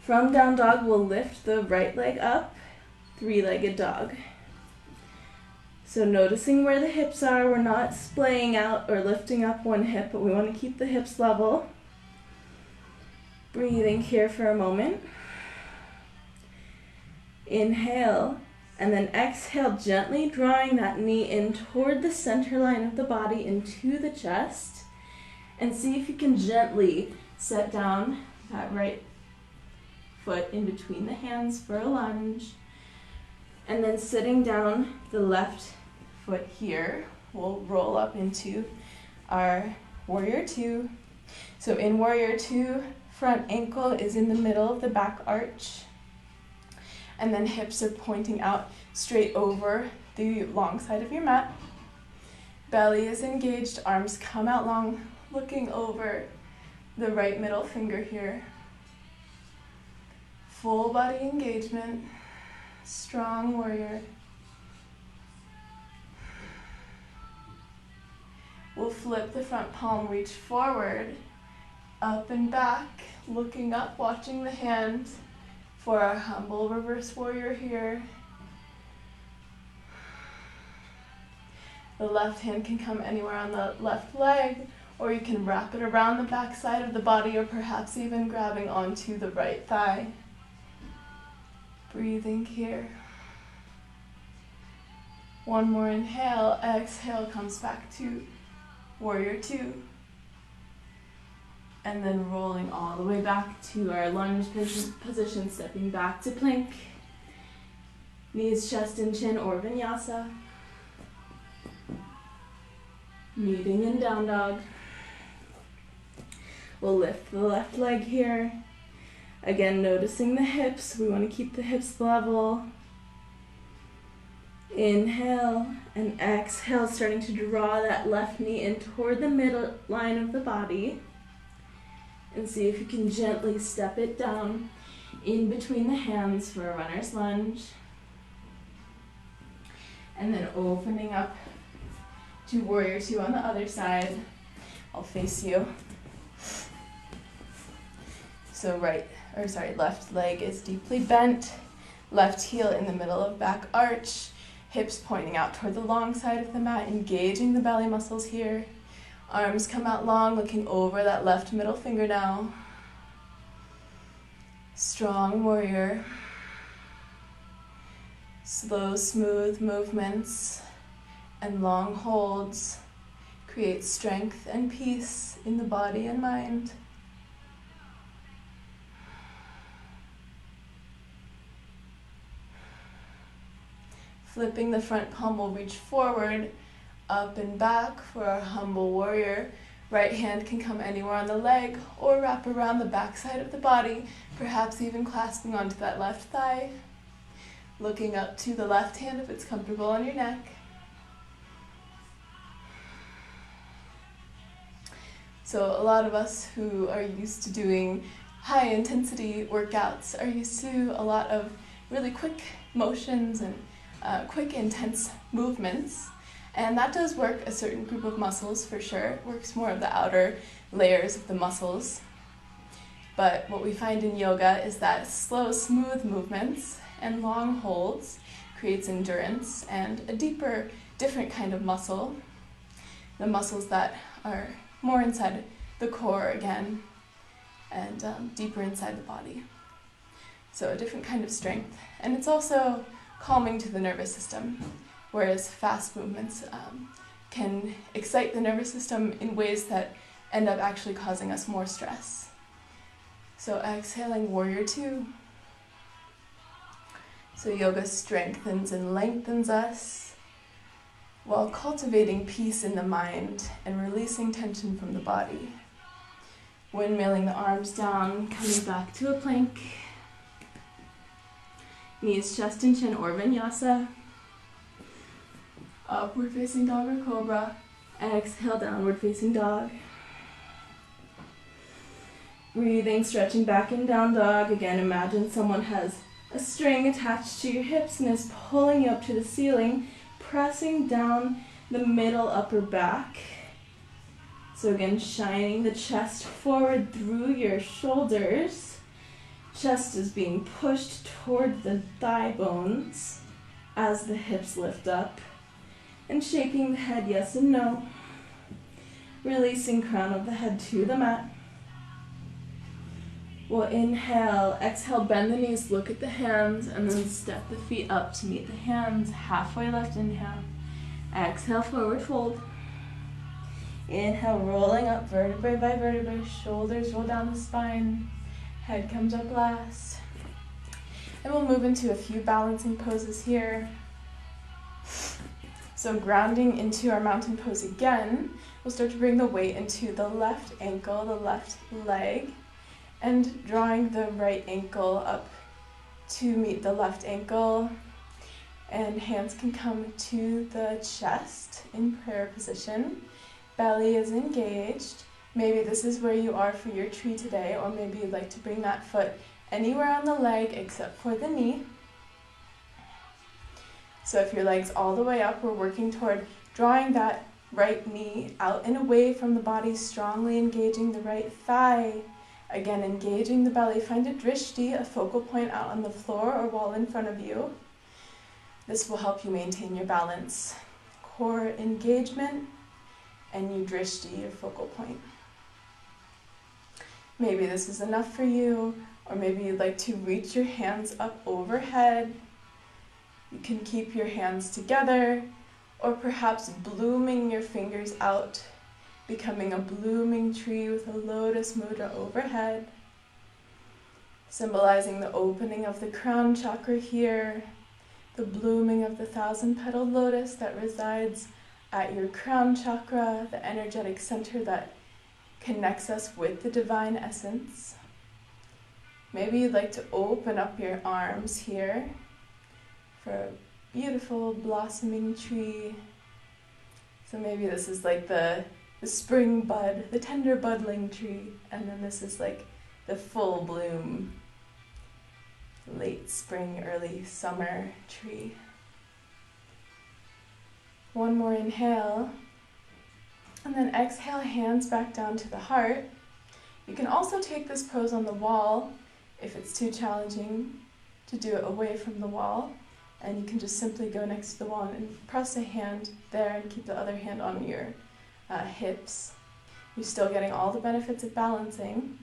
From down dog, we'll lift the right leg up, three-legged dog. So noticing where the hips are, we're not splaying out or lifting up one hip, but we want to keep the hips level. Breathing here for a moment. Inhale, and then exhale, gently drawing that knee in toward the center line of the body into the chest. And see if you can gently set down that right foot in between the hands for a lunge. And then sitting down the left foot here, we'll roll up into our Warrior Two. So in Warrior Two, front ankle is in the middle of the back arch. And then hips are pointing out straight over the long side of your mat. Belly is engaged, arms come out long, looking over the right middle finger here. Full body engagement, strong warrior. We'll flip the front palm, reach forward, up and back, looking up, watching the hand. For our humble reverse warrior here. The left hand can come anywhere on the left leg, or you can wrap it around the back side of the body, or perhaps even grabbing onto the right thigh. Breathing here. One more inhale, exhale, comes back to Warrior Two. And then rolling all the way back to our lunge position, stepping back to plank. Knees, chest, and chin, or vinyasa. Meeting in down dog. We'll lift the left leg here. Again, noticing the hips. We want to keep the hips level. Inhale and exhale, starting to draw that left knee in toward the middle line of the body. And see if you can gently step it down in between the hands for a runner's lunge. And then opening up to Warrior Two on the other side. I'll face you. So left leg is deeply bent, left heel in the middle of back arch, hips pointing out toward the long side of the mat, engaging the belly muscles here. Arms come out long, looking over that left middle finger now. Strong warrior. Slow, smooth movements and long holds create strength and peace in the body and mind. Flipping the front palm, we'll reach forward, up and back for our humble warrior. Right hand can come anywhere on the leg or wrap around the back side of the body, perhaps even clasping onto that left thigh. Looking up to the left hand if it's comfortable on your neck. So a lot of us who are used to doing high intensity workouts are used to a lot of really quick motions and quick intense movements. And that does work a certain group of muscles for sure. It works more of the outer layers of the muscles. But what we find in yoga is that slow, smooth movements and long holds creates endurance and a deeper, different kind of muscle. The muscles that are more inside the core again and deeper inside the body. So a different kind of strength. And it's also calming to the nervous system, whereas fast movements can excite the nervous system in ways that end up actually causing us more stress. So exhaling warrior two. So yoga strengthens and lengthens us while cultivating peace in the mind and releasing tension from the body. Windmilling the arms down, coming back to a plank. Knees, chest, and chin, or vinyasa. Upward facing dog or cobra. Exhale, downward facing dog. Breathing, stretching back in down dog. Again, imagine someone has a string attached to your hips and is pulling you up to the ceiling, pressing down the middle upper back. So again, shining the chest forward through your shoulders. Chest is being pushed toward the thigh bones as the hips lift up. And shaking the head yes and no. Releasing crown of the head to the mat. We'll inhale, exhale, bend the knees, look at the hands, and then step the feet up to meet the hands. Halfway left inhale. Exhale, forward fold. Inhale, rolling up vertebrae by vertebrae, shoulders roll down the spine, head comes up last. And we'll move into a few balancing poses here. So grounding into our mountain pose again, we'll start to bring the weight into the left ankle, the left leg, and drawing the right ankle up to meet the left ankle. And hands can come to the chest in prayer position. Belly is engaged. Maybe this is where you are for your tree today, or maybe you'd like to bring that foot anywhere on the leg except for the knee. So if your leg's all the way up, we're working toward drawing that right knee out and away from the body, strongly engaging the right thigh. Again, engaging the belly. Find a drishti, a focal point out on the floor or wall in front of you. This will help you maintain your balance. Core engagement and your drishti, your focal point. Maybe this is enough for you, or maybe you'd like to reach your hands up overhead. You can keep your hands together, or perhaps blooming your fingers out, becoming a blooming tree with a lotus mudra overhead, symbolizing the opening of the crown chakra here, the blooming of the 1,000-petaled lotus that resides at your crown chakra, the energetic center that connects us with the divine essence. Maybe you'd like to open up your arms here for a beautiful blossoming tree. So maybe this is like the spring bud, the tender buddling tree, and then this is like the full bloom, late spring, early summer tree. One more inhale, and then exhale, hands back down to the heart. You can also take this pose on the wall if it's too challenging to do it away from the wall, and you can just simply go next to the wall and press a hand there and keep the other hand on your hips. You're still getting all the benefits of balancing.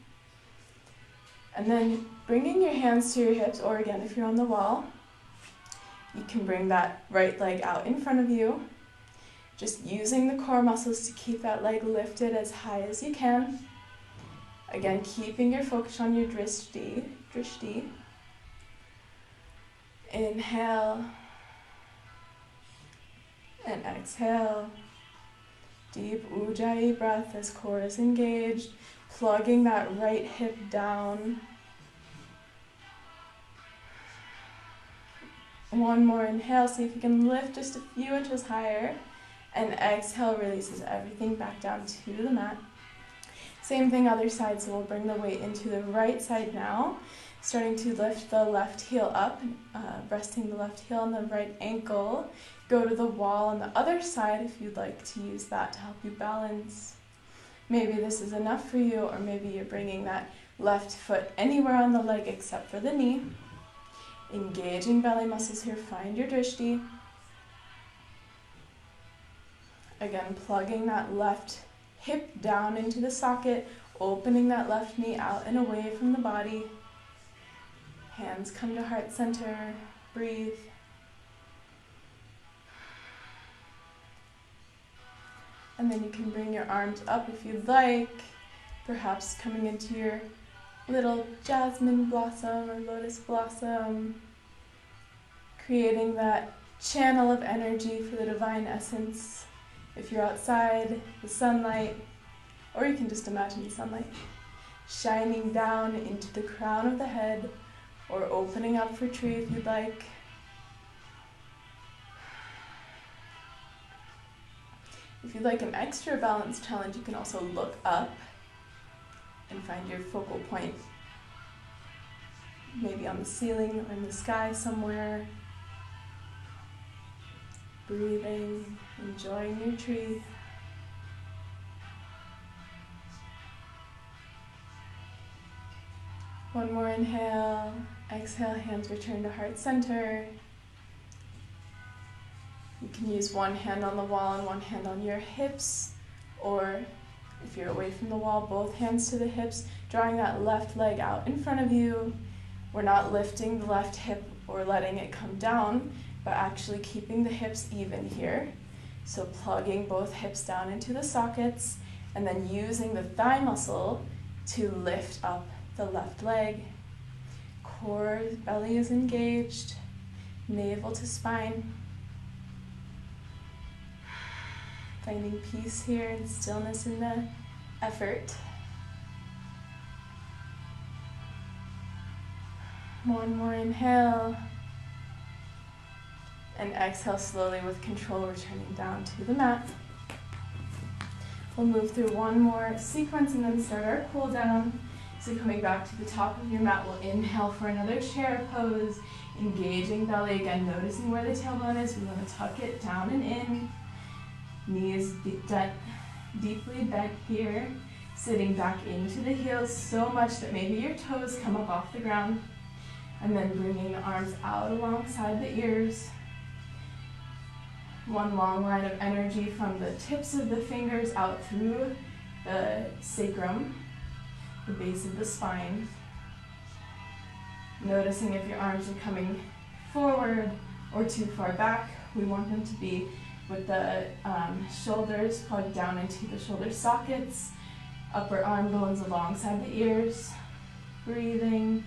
And then bringing your hands to your hips, or again, if you're on the wall, you can bring that right leg out in front of you, just using the core muscles to keep that leg lifted as high as you can. Again, keeping your focus on your drishti. Inhale and exhale. Deep ujjayi breath as core is engaged, plugging that right hip down. One more inhale, see if you can lift just a few inches higher, and exhale releases everything back down to the mat. Same thing other side, so we'll bring the weight into the right side now, starting to lift the left heel up, resting the left heel on the right ankle. Go to the wall on the other side if you'd like to use that to help you balance. Maybe this is enough for you, or maybe you're bringing that Left foot anywhere on the leg except for the knee. Engaging belly muscles here, find your drishti. Again, plugging that left hip down into the socket, opening that left knee out and away from the body. Hands come to heart center, breathe. And then you can bring your arms up if you'd like, perhaps coming into your little jasmine blossom or lotus blossom, creating that channel of energy for the divine essence. If you're outside, the sunlight, or you can just imagine the sunlight, shining down into the crown of the head, or opening up for tree if you'd like. If you'd like an extra balance challenge, you can also look up and find your focal point, maybe on the ceiling or in the sky somewhere. Breathing, enjoying your tree. One more inhale, exhale, hands return to heart center. You can use one hand on the wall and one hand on your hips, or if you're away from the wall, both hands to the hips, drawing that left leg out in front of you. We're not lifting the left hip or letting it come down, but actually keeping the hips even here. So plugging both hips down into the sockets and then using the thigh muscle to lift up the left leg. Core, belly is engaged, navel to spine. Finding peace here and stillness in the effort. One more inhale. And exhale slowly with control, returning down to the mat. We'll move through one more sequence and then start our cool down. So coming back to the top of your mat, we'll inhale for another chair pose, engaging belly again, noticing where the tailbone is. We want to tuck it down and in. Knees deeply bent here, sitting back into the heels so much that maybe your toes come up off the ground. And then bringing the arms out alongside the ears. One long line of energy from the tips of the fingers out through the sacrum, the base of the spine. Noticing if your arms are coming forward or too far back. We want them to be with the shoulders plugged down into the shoulder sockets, upper arm bones alongside the ears. Breathing.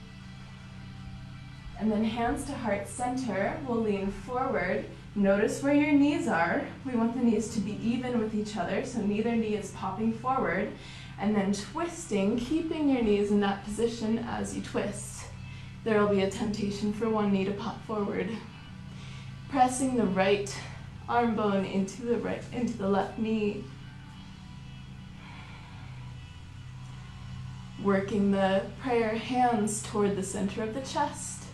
And then hands to heart center. We'll lean forward. Notice where your knees are. We want the knees to be even with each other, so neither knee is popping forward. And then twisting, keeping your knees in that position as you twist. There will be a temptation for one knee to pop forward. Pressing the right arm bone into the left knee. Working the prayer hands toward the center of the chest,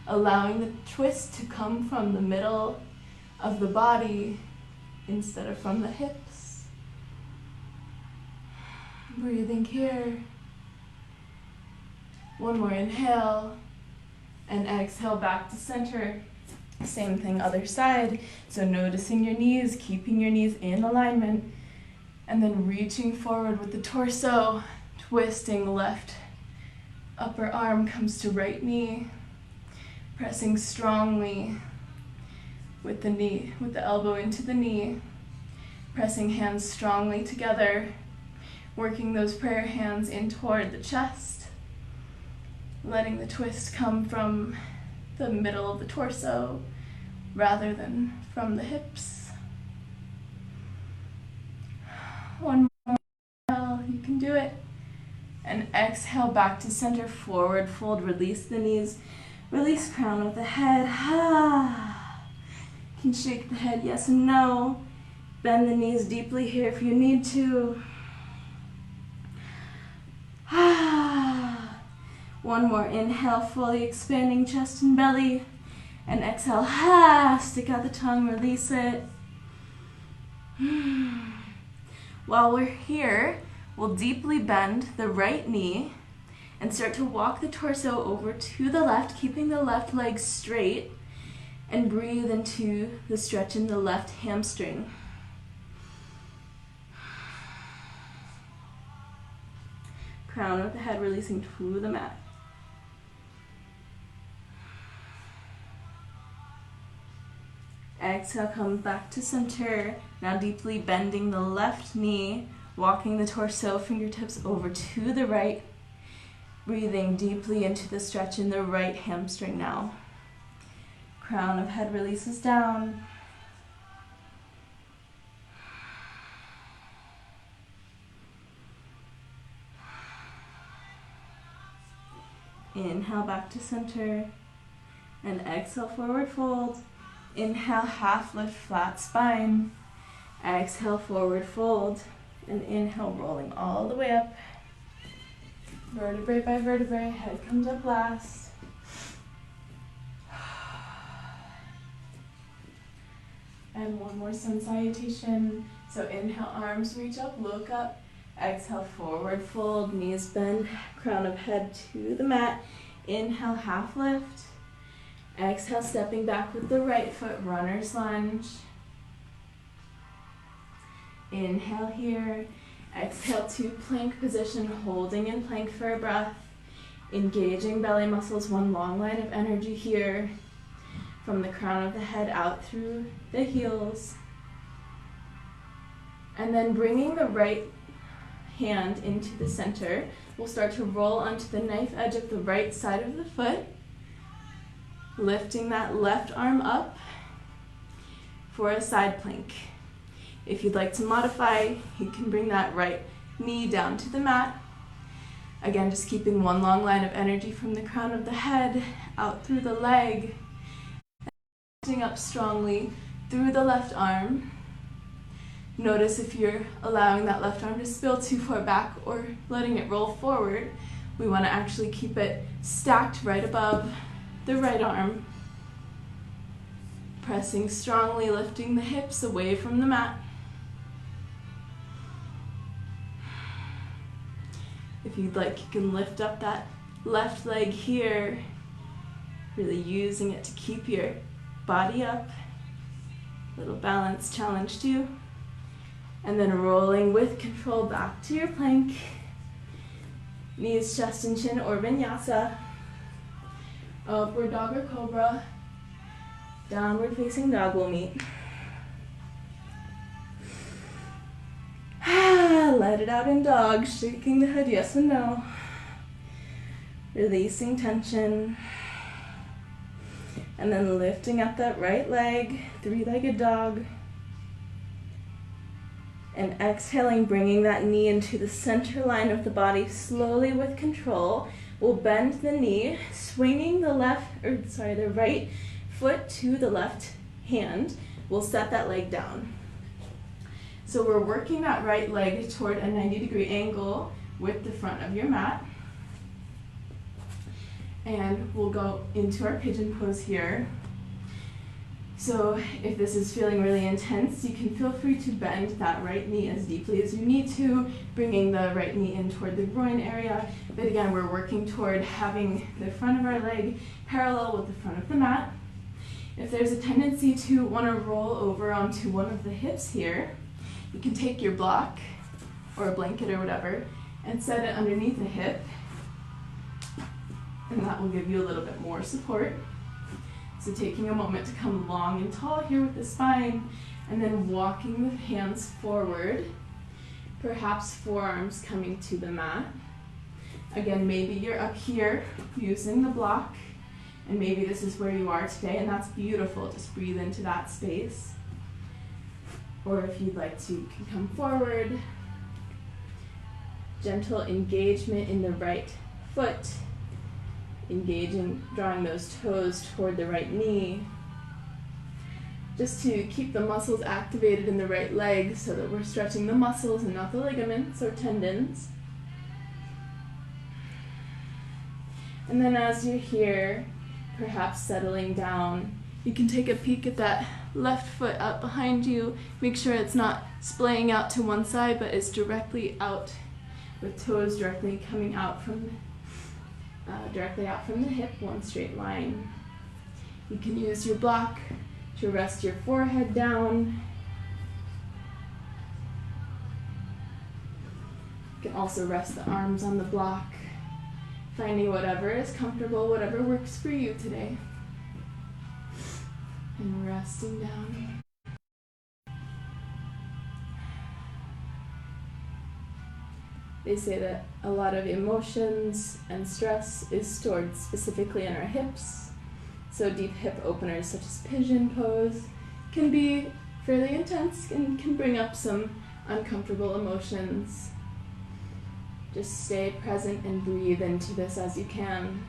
allowing the twist to come from the middle of the body instead of from the hips. Breathing here. One more inhale and exhale back to center. Same thing other side. So noticing your knees, keeping your knees in alignment, and then reaching forward with the torso, twisting left upper arm comes to right knee, pressing strongly with the knee, with the elbow into the knee, pressing hands strongly together, working those prayer hands in toward the chest, letting the twist come from the middle of the torso rather than from the hips. One more inhale, you can do it. And exhale back to center, forward fold, release the knees, release crown of the head. You can shake the head yes and no. Bend the knees deeply here if you need to. One more inhale, fully expanding chest and belly. And exhale, stick out the tongue, release it. While we're here, we'll deeply bend the right knee And start to walk the torso over to the left, keeping the left leg straight, and breathe into the stretch in the left hamstring. Crown of the head releasing to the mat. Exhale, come back to center. Now deeply bending the left knee, walking the torso, fingertips over to the right. Breathing deeply into the stretch in the right hamstring now. Crown of head releases down. Inhale back to center. And exhale, forward fold. Inhale, half lift, flat spine. Exhale, forward fold. And inhale, rolling all the way up. Vertebrae by vertebrae, head comes up last. And one more sun salutation. So inhale, arms reach up, look up. Exhale, forward fold, knees bend, crown of head to the mat. Inhale, half lift. Exhale, stepping back with the right foot, runner's lunge. Inhale here. Exhale to plank position, holding in plank for a breath. Engaging belly muscles, one long line of energy here. From the crown of the head out through the heels. And then bringing the right hand into the center. We'll start to roll onto the knife edge of the right side of the foot. Lifting that left arm up for a side plank. If you'd like to modify, you can bring that right knee down to the mat. Again, just keeping one long line of energy from the crown of the head out through the leg. Lifting up strongly through the left arm. Notice if you're allowing that left arm to spill too far back or letting it roll forward. We want to actually keep it stacked right above the right arm. Pressing strongly, lifting the hips away from the mat. If you'd like, you can lift up that left leg here, really using it to keep your body up. Little balance challenge too. And then rolling with control back to your plank. Knees, chest, and chin, or vinyasa. Upward dog or cobra. Downward facing dog will meet. Let it out in dog, shaking the head yes and no. Releasing tension. And then lifting up that right leg, three-legged dog. And exhaling, bringing that knee into the center line of the body, slowly with control. We'll bend the knee, swinging the right foot to the left hand. We'll set that leg down. So we're working that right leg toward a 90-degree angle with the front of your mat. And we'll go into our pigeon pose here. So if this is feeling really intense, you can feel free to bend that right knee as deeply as you need to, bringing the right knee in toward the groin area. But again, we're working toward having the front of our leg parallel with the front of the mat. If there's a tendency to want to roll over onto one of the hips here, you can take your block or a blanket or whatever and set it underneath the hip, and that will give you a little bit more support. So taking a moment to come long and tall here with the spine, and then walking the hands forward, perhaps forearms coming to the mat. Again, maybe you're up here using the block, and maybe this is where you are today, and that's beautiful. Just breathe into that space. Or if you'd like to, you can come forward. Gentle engagement in the right foot. Engaging, drawing those toes toward the right knee. Just to keep the muscles activated in the right leg so that we're stretching the muscles and not the ligaments or tendons. And then as you're here, perhaps settling down, you can take a peek at that left foot up behind you. Make sure it's not splaying out to one side, but it's directly out with toes directly coming out from directly out from the hip, one straight line. You can use your block to rest your forehead down. You can also rest the arms on the block, finding whatever is comfortable, whatever works for you today. And resting down. They say that a lot of emotions and stress is stored specifically in our hips. So deep hip openers such as Pigeon Pose can be fairly intense and can bring up some uncomfortable emotions. Just stay present and breathe into this as you can.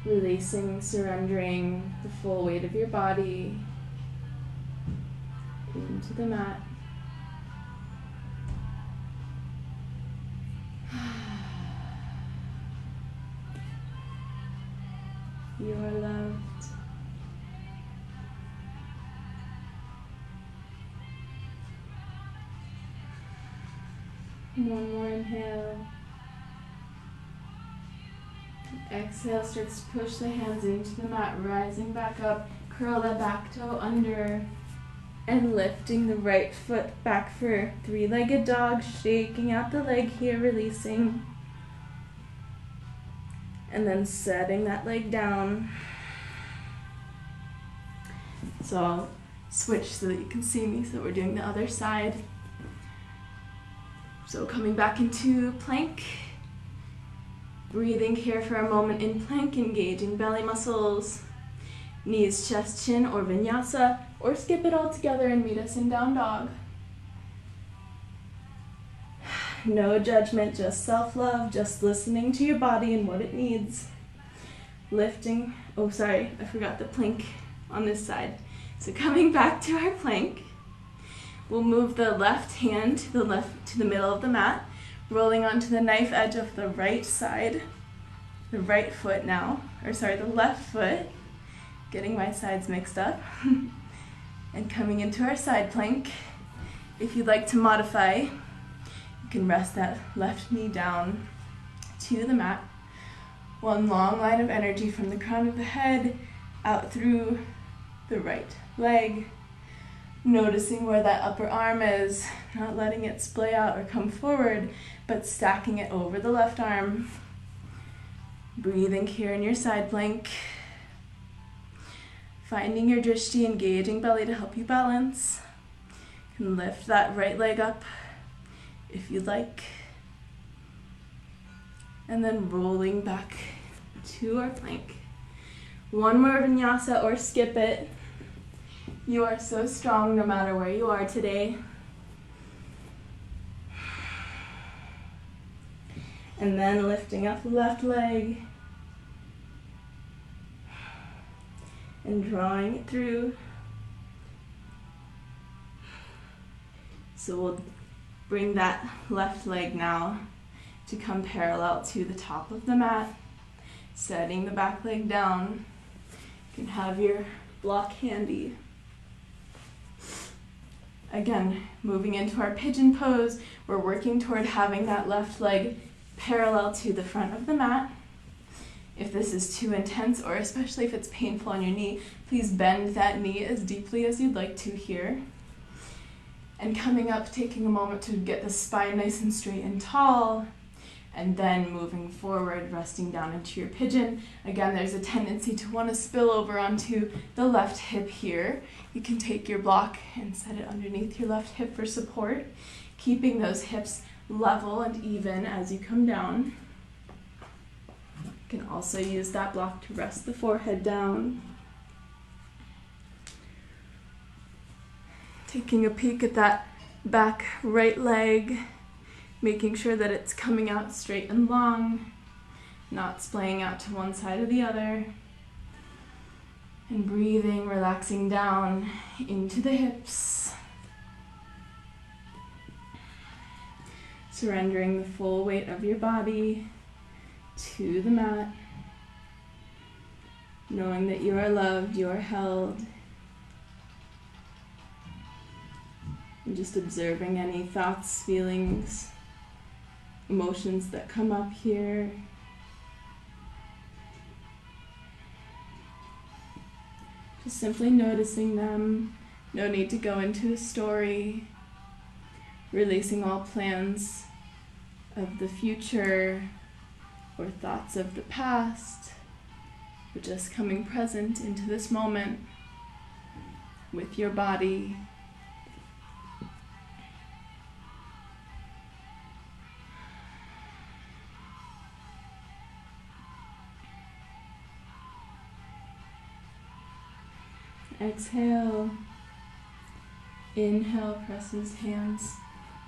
Releasing, surrendering the full weight of your body into the mat. You are loved. One more inhale. Exhale, starts to push the hands into the mat, rising back up. Curl that back toe under. And lifting the right foot back for three-legged dog, shaking out the leg here, releasing. And then setting that leg down. So I'll switch so that you can see me, so we're doing the other side. So coming back into plank. Breathing here for a moment in plank, engaging belly muscles. Knees, chest, chin, or vinyasa, or skip it all together and meet us in down dog. No judgment, just self-love, just listening to your body and what it needs. Lifting, I forgot the plank on this side. So coming back to our plank, we'll move the left hand to the middle of the mat, rolling onto the knife edge of the right side, the right foot now, the left foot, getting my sides mixed up, and coming into our side plank. If you'd like to modify, you can rest that left knee down to the mat. One long line of energy from the crown of the head out through the right leg, noticing where that upper arm is, not letting it splay out or come forward, but stacking it over the left arm. Breathing here in your side plank. Finding your drishti, engaging belly to help you balance. You can lift that right leg up if you'd like. And then rolling back to our plank. One more vinyasa or skip it. You are so strong no matter where you are today. And then lifting up the left leg. And drawing it through. So we'll bring that left leg now to come parallel to the top of the mat, setting the back leg down. You can have your block handy. Again, moving into our pigeon pose, we're working toward having that left leg parallel to the front of the mat. If this is too intense, or especially if it's painful on your knee, please bend that knee as deeply as you'd like to here. And coming up, taking a moment to get the spine nice and straight and tall, and then moving forward, resting down into your pigeon. Again, there's a tendency to want to spill over onto the left hip here. You can take your block and set it underneath your left hip for support, keeping those hips level and even as you come down. You can also use that block to rest the forehead down. Taking a peek at that back right leg, making sure that it's coming out straight and long, not splaying out to one side or the other. And breathing, relaxing down into the hips. Surrendering the full weight of your body to the mat, knowing that you are loved, you are held, and just observing any thoughts, feelings, emotions that come up here. Just simply noticing them. No need to go into a story. Releasing all plans of the future or thoughts of the past. But just coming present into this moment with your body. Exhale. Inhale, press his hands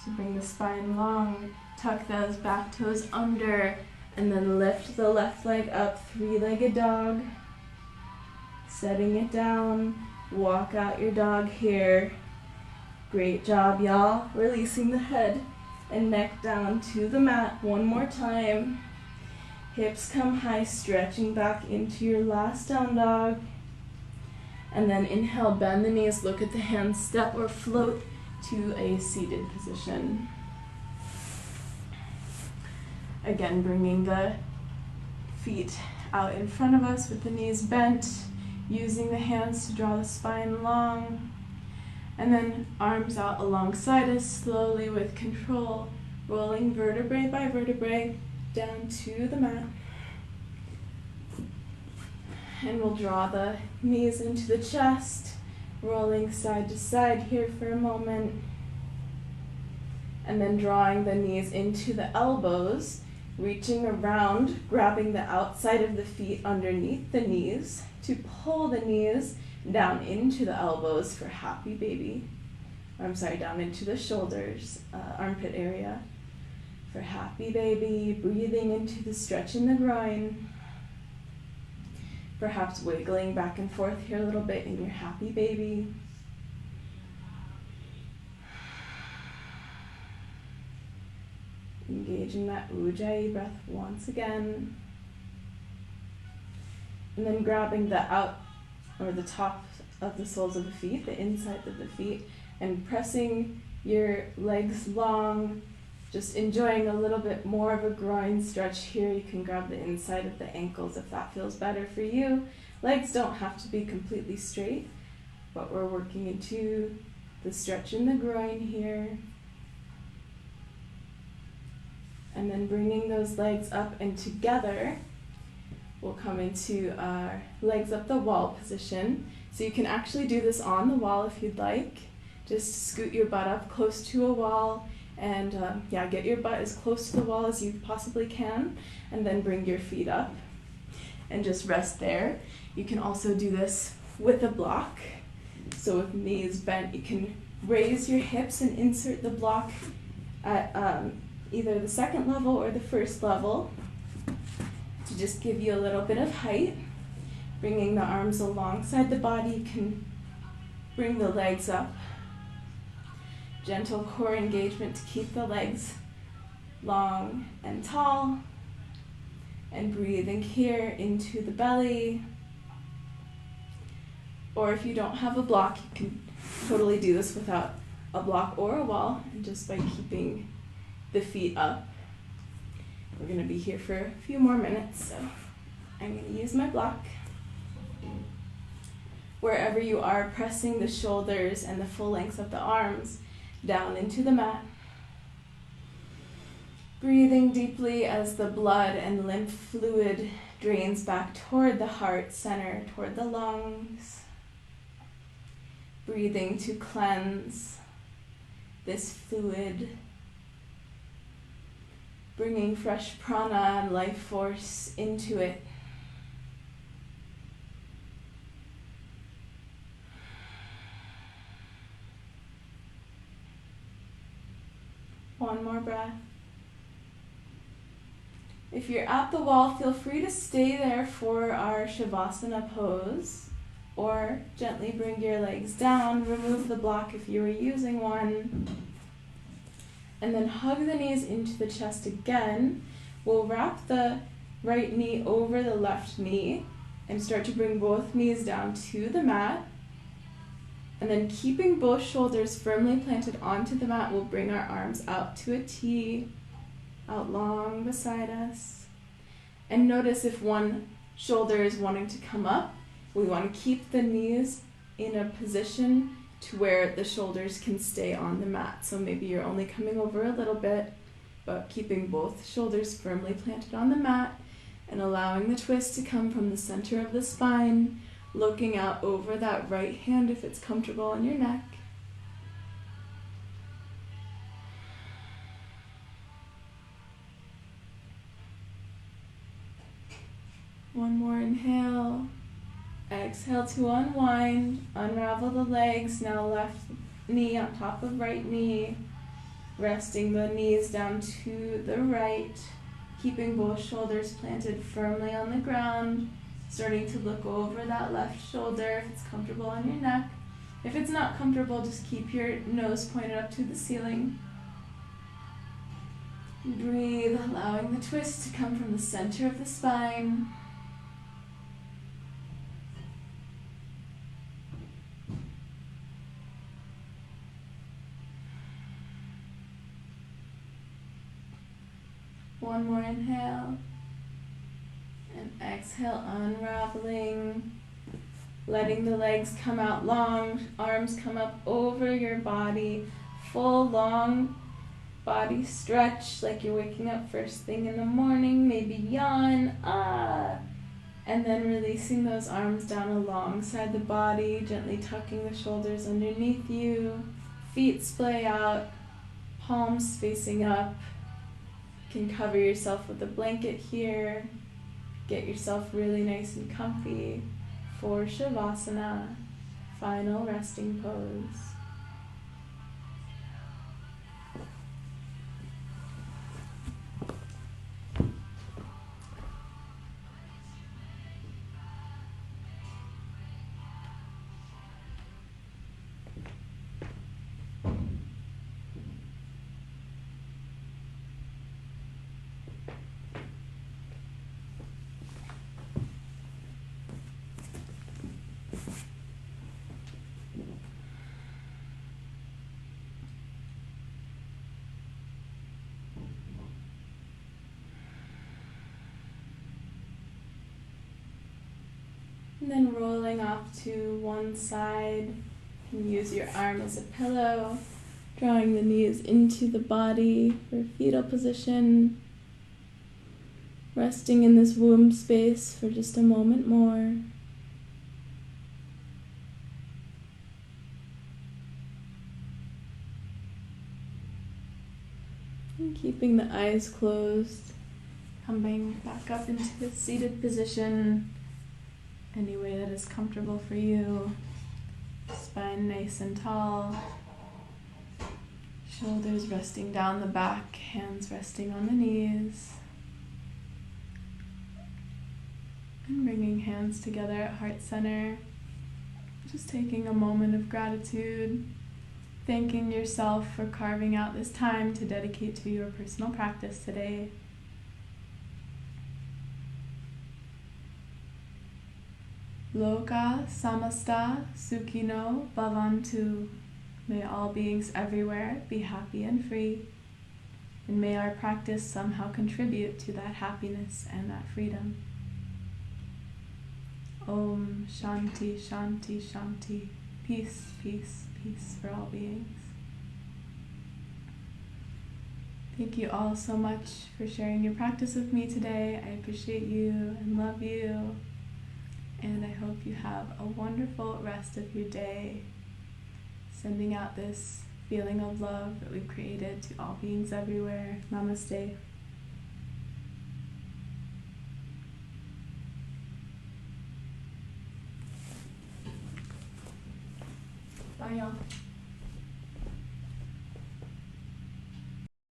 to bring the spine long. Tuck those back toes under and then lift the left leg up, three-legged dog. Setting it down. Walk out your dog here. Great job, y'all. Releasing the head and neck down to the mat one more time. Hips come high, stretching back into your last down dog. And then inhale, bend the knees, look at the hands, step or float to a seated position. Again, bringing the feet out in front of us with the knees bent, using the hands to draw the spine long. And then arms out alongside us, slowly with control, rolling vertebrae by vertebrae down to the mat. And we'll draw the knees into the chest, rolling side to side here for a moment. And then drawing the knees into the elbows, reaching around, grabbing the outside of the feet underneath the knees to pull the knees down into the elbows for happy baby. Down into the shoulders, armpit area for happy baby. Breathing into the stretch in the groin. Perhaps wiggling back and forth here a little bit in your happy baby. Engaging that Ujjayi breath once again. And then grabbing the out or the top of the soles of the feet, the inside of the feet, and pressing your legs long, just enjoying a little bit more of a groin stretch here. You can grab the inside of the ankles if that feels better for you. Legs don't have to be completely straight, but we're working into the stretch in the groin here. And then bringing those legs up and together, we'll come into our legs up the wall position. So you can actually do this on the wall if you'd like. Just scoot your butt up close to a wall and get your butt as close to the wall as you possibly can, and then bring your feet up and just rest there. You can also do this with a block. So with knees bent, you can raise your hips and insert the block at either the second level or the first level to just give you a little bit of height. Bringing the arms alongside the body, you can bring the legs up. Gentle core engagement to keep the legs long and tall. And breathing here into the belly. Or if you don't have a block, you can totally do this without a block or a wall, and just by keeping the feet up. We're going to be here for a few more minutes, so I'm going to use my block. Wherever you are, pressing the shoulders and the full length of the arms down into the mat. Breathing deeply as the blood and lymph fluid drains back toward the heart center, toward the lungs. Breathing to cleanse this fluid. Bringing fresh prana and life force into it. One more breath. If you're at the wall, feel free to stay there for our Shavasana pose, or gently bring your legs down, remove the block if you were using one, and then hug the knees into the chest again. We'll wrap the right knee over the left knee and start to bring both knees down to the mat. And then keeping both shoulders firmly planted onto the mat, we'll bring our arms out to a T. out long beside us. And notice if one shoulder is wanting to come up, we want to keep the knees in a position to where the shoulders can stay on the mat. So maybe you're only coming over a little bit, but keeping both shoulders firmly planted on the mat and allowing the twist to come from the center of the spine, looking out over that right hand if it's comfortable on your neck. One more inhale. Exhale to unwind. Unravel the legs. Now left knee on top of right knee. Resting the knees down to the right. Keeping both shoulders planted firmly on the ground. Starting to look over that left shoulder if it's comfortable on your neck. If it's not comfortable, just keep your nose pointed up to the ceiling. Breathe, allowing the twist to come from the center of the spine. One more inhale. And exhale, unraveling. Letting the legs come out long, arms come up over your body. Full long body stretch like you're waking up first thing in the morning. Maybe yawn. And then releasing those arms down alongside the body, gently tucking the shoulders underneath you. Feet splay out, palms facing up. You can cover yourself with a blanket here. Get yourself really nice and comfy for Shavasana, final resting pose. And then rolling off to one side, you can use your arm as a pillow, drawing the knees into the body for fetal position, resting in this womb space for just a moment more. And keeping the eyes closed, coming back up into the seated position. Any way that is comfortable for you. Spine nice and tall. Shoulders resting down the back, hands resting on the knees. And bringing hands together at heart center. Just taking a moment of gratitude. Thanking yourself for carving out this time to dedicate to your personal practice today. Loka samasta sukhino bhavantu. May all beings everywhere be happy and free, and may our practice somehow contribute to that happiness and that freedom. Om Shanti Shanti Shanti. Peace, peace, peace for all beings. Thank you all so much for sharing your practice with me today. I appreciate you and love you. And I hope you have a wonderful rest of your day. Sending out this feeling of love that we've created to all beings everywhere. Namaste. Bye, y'all.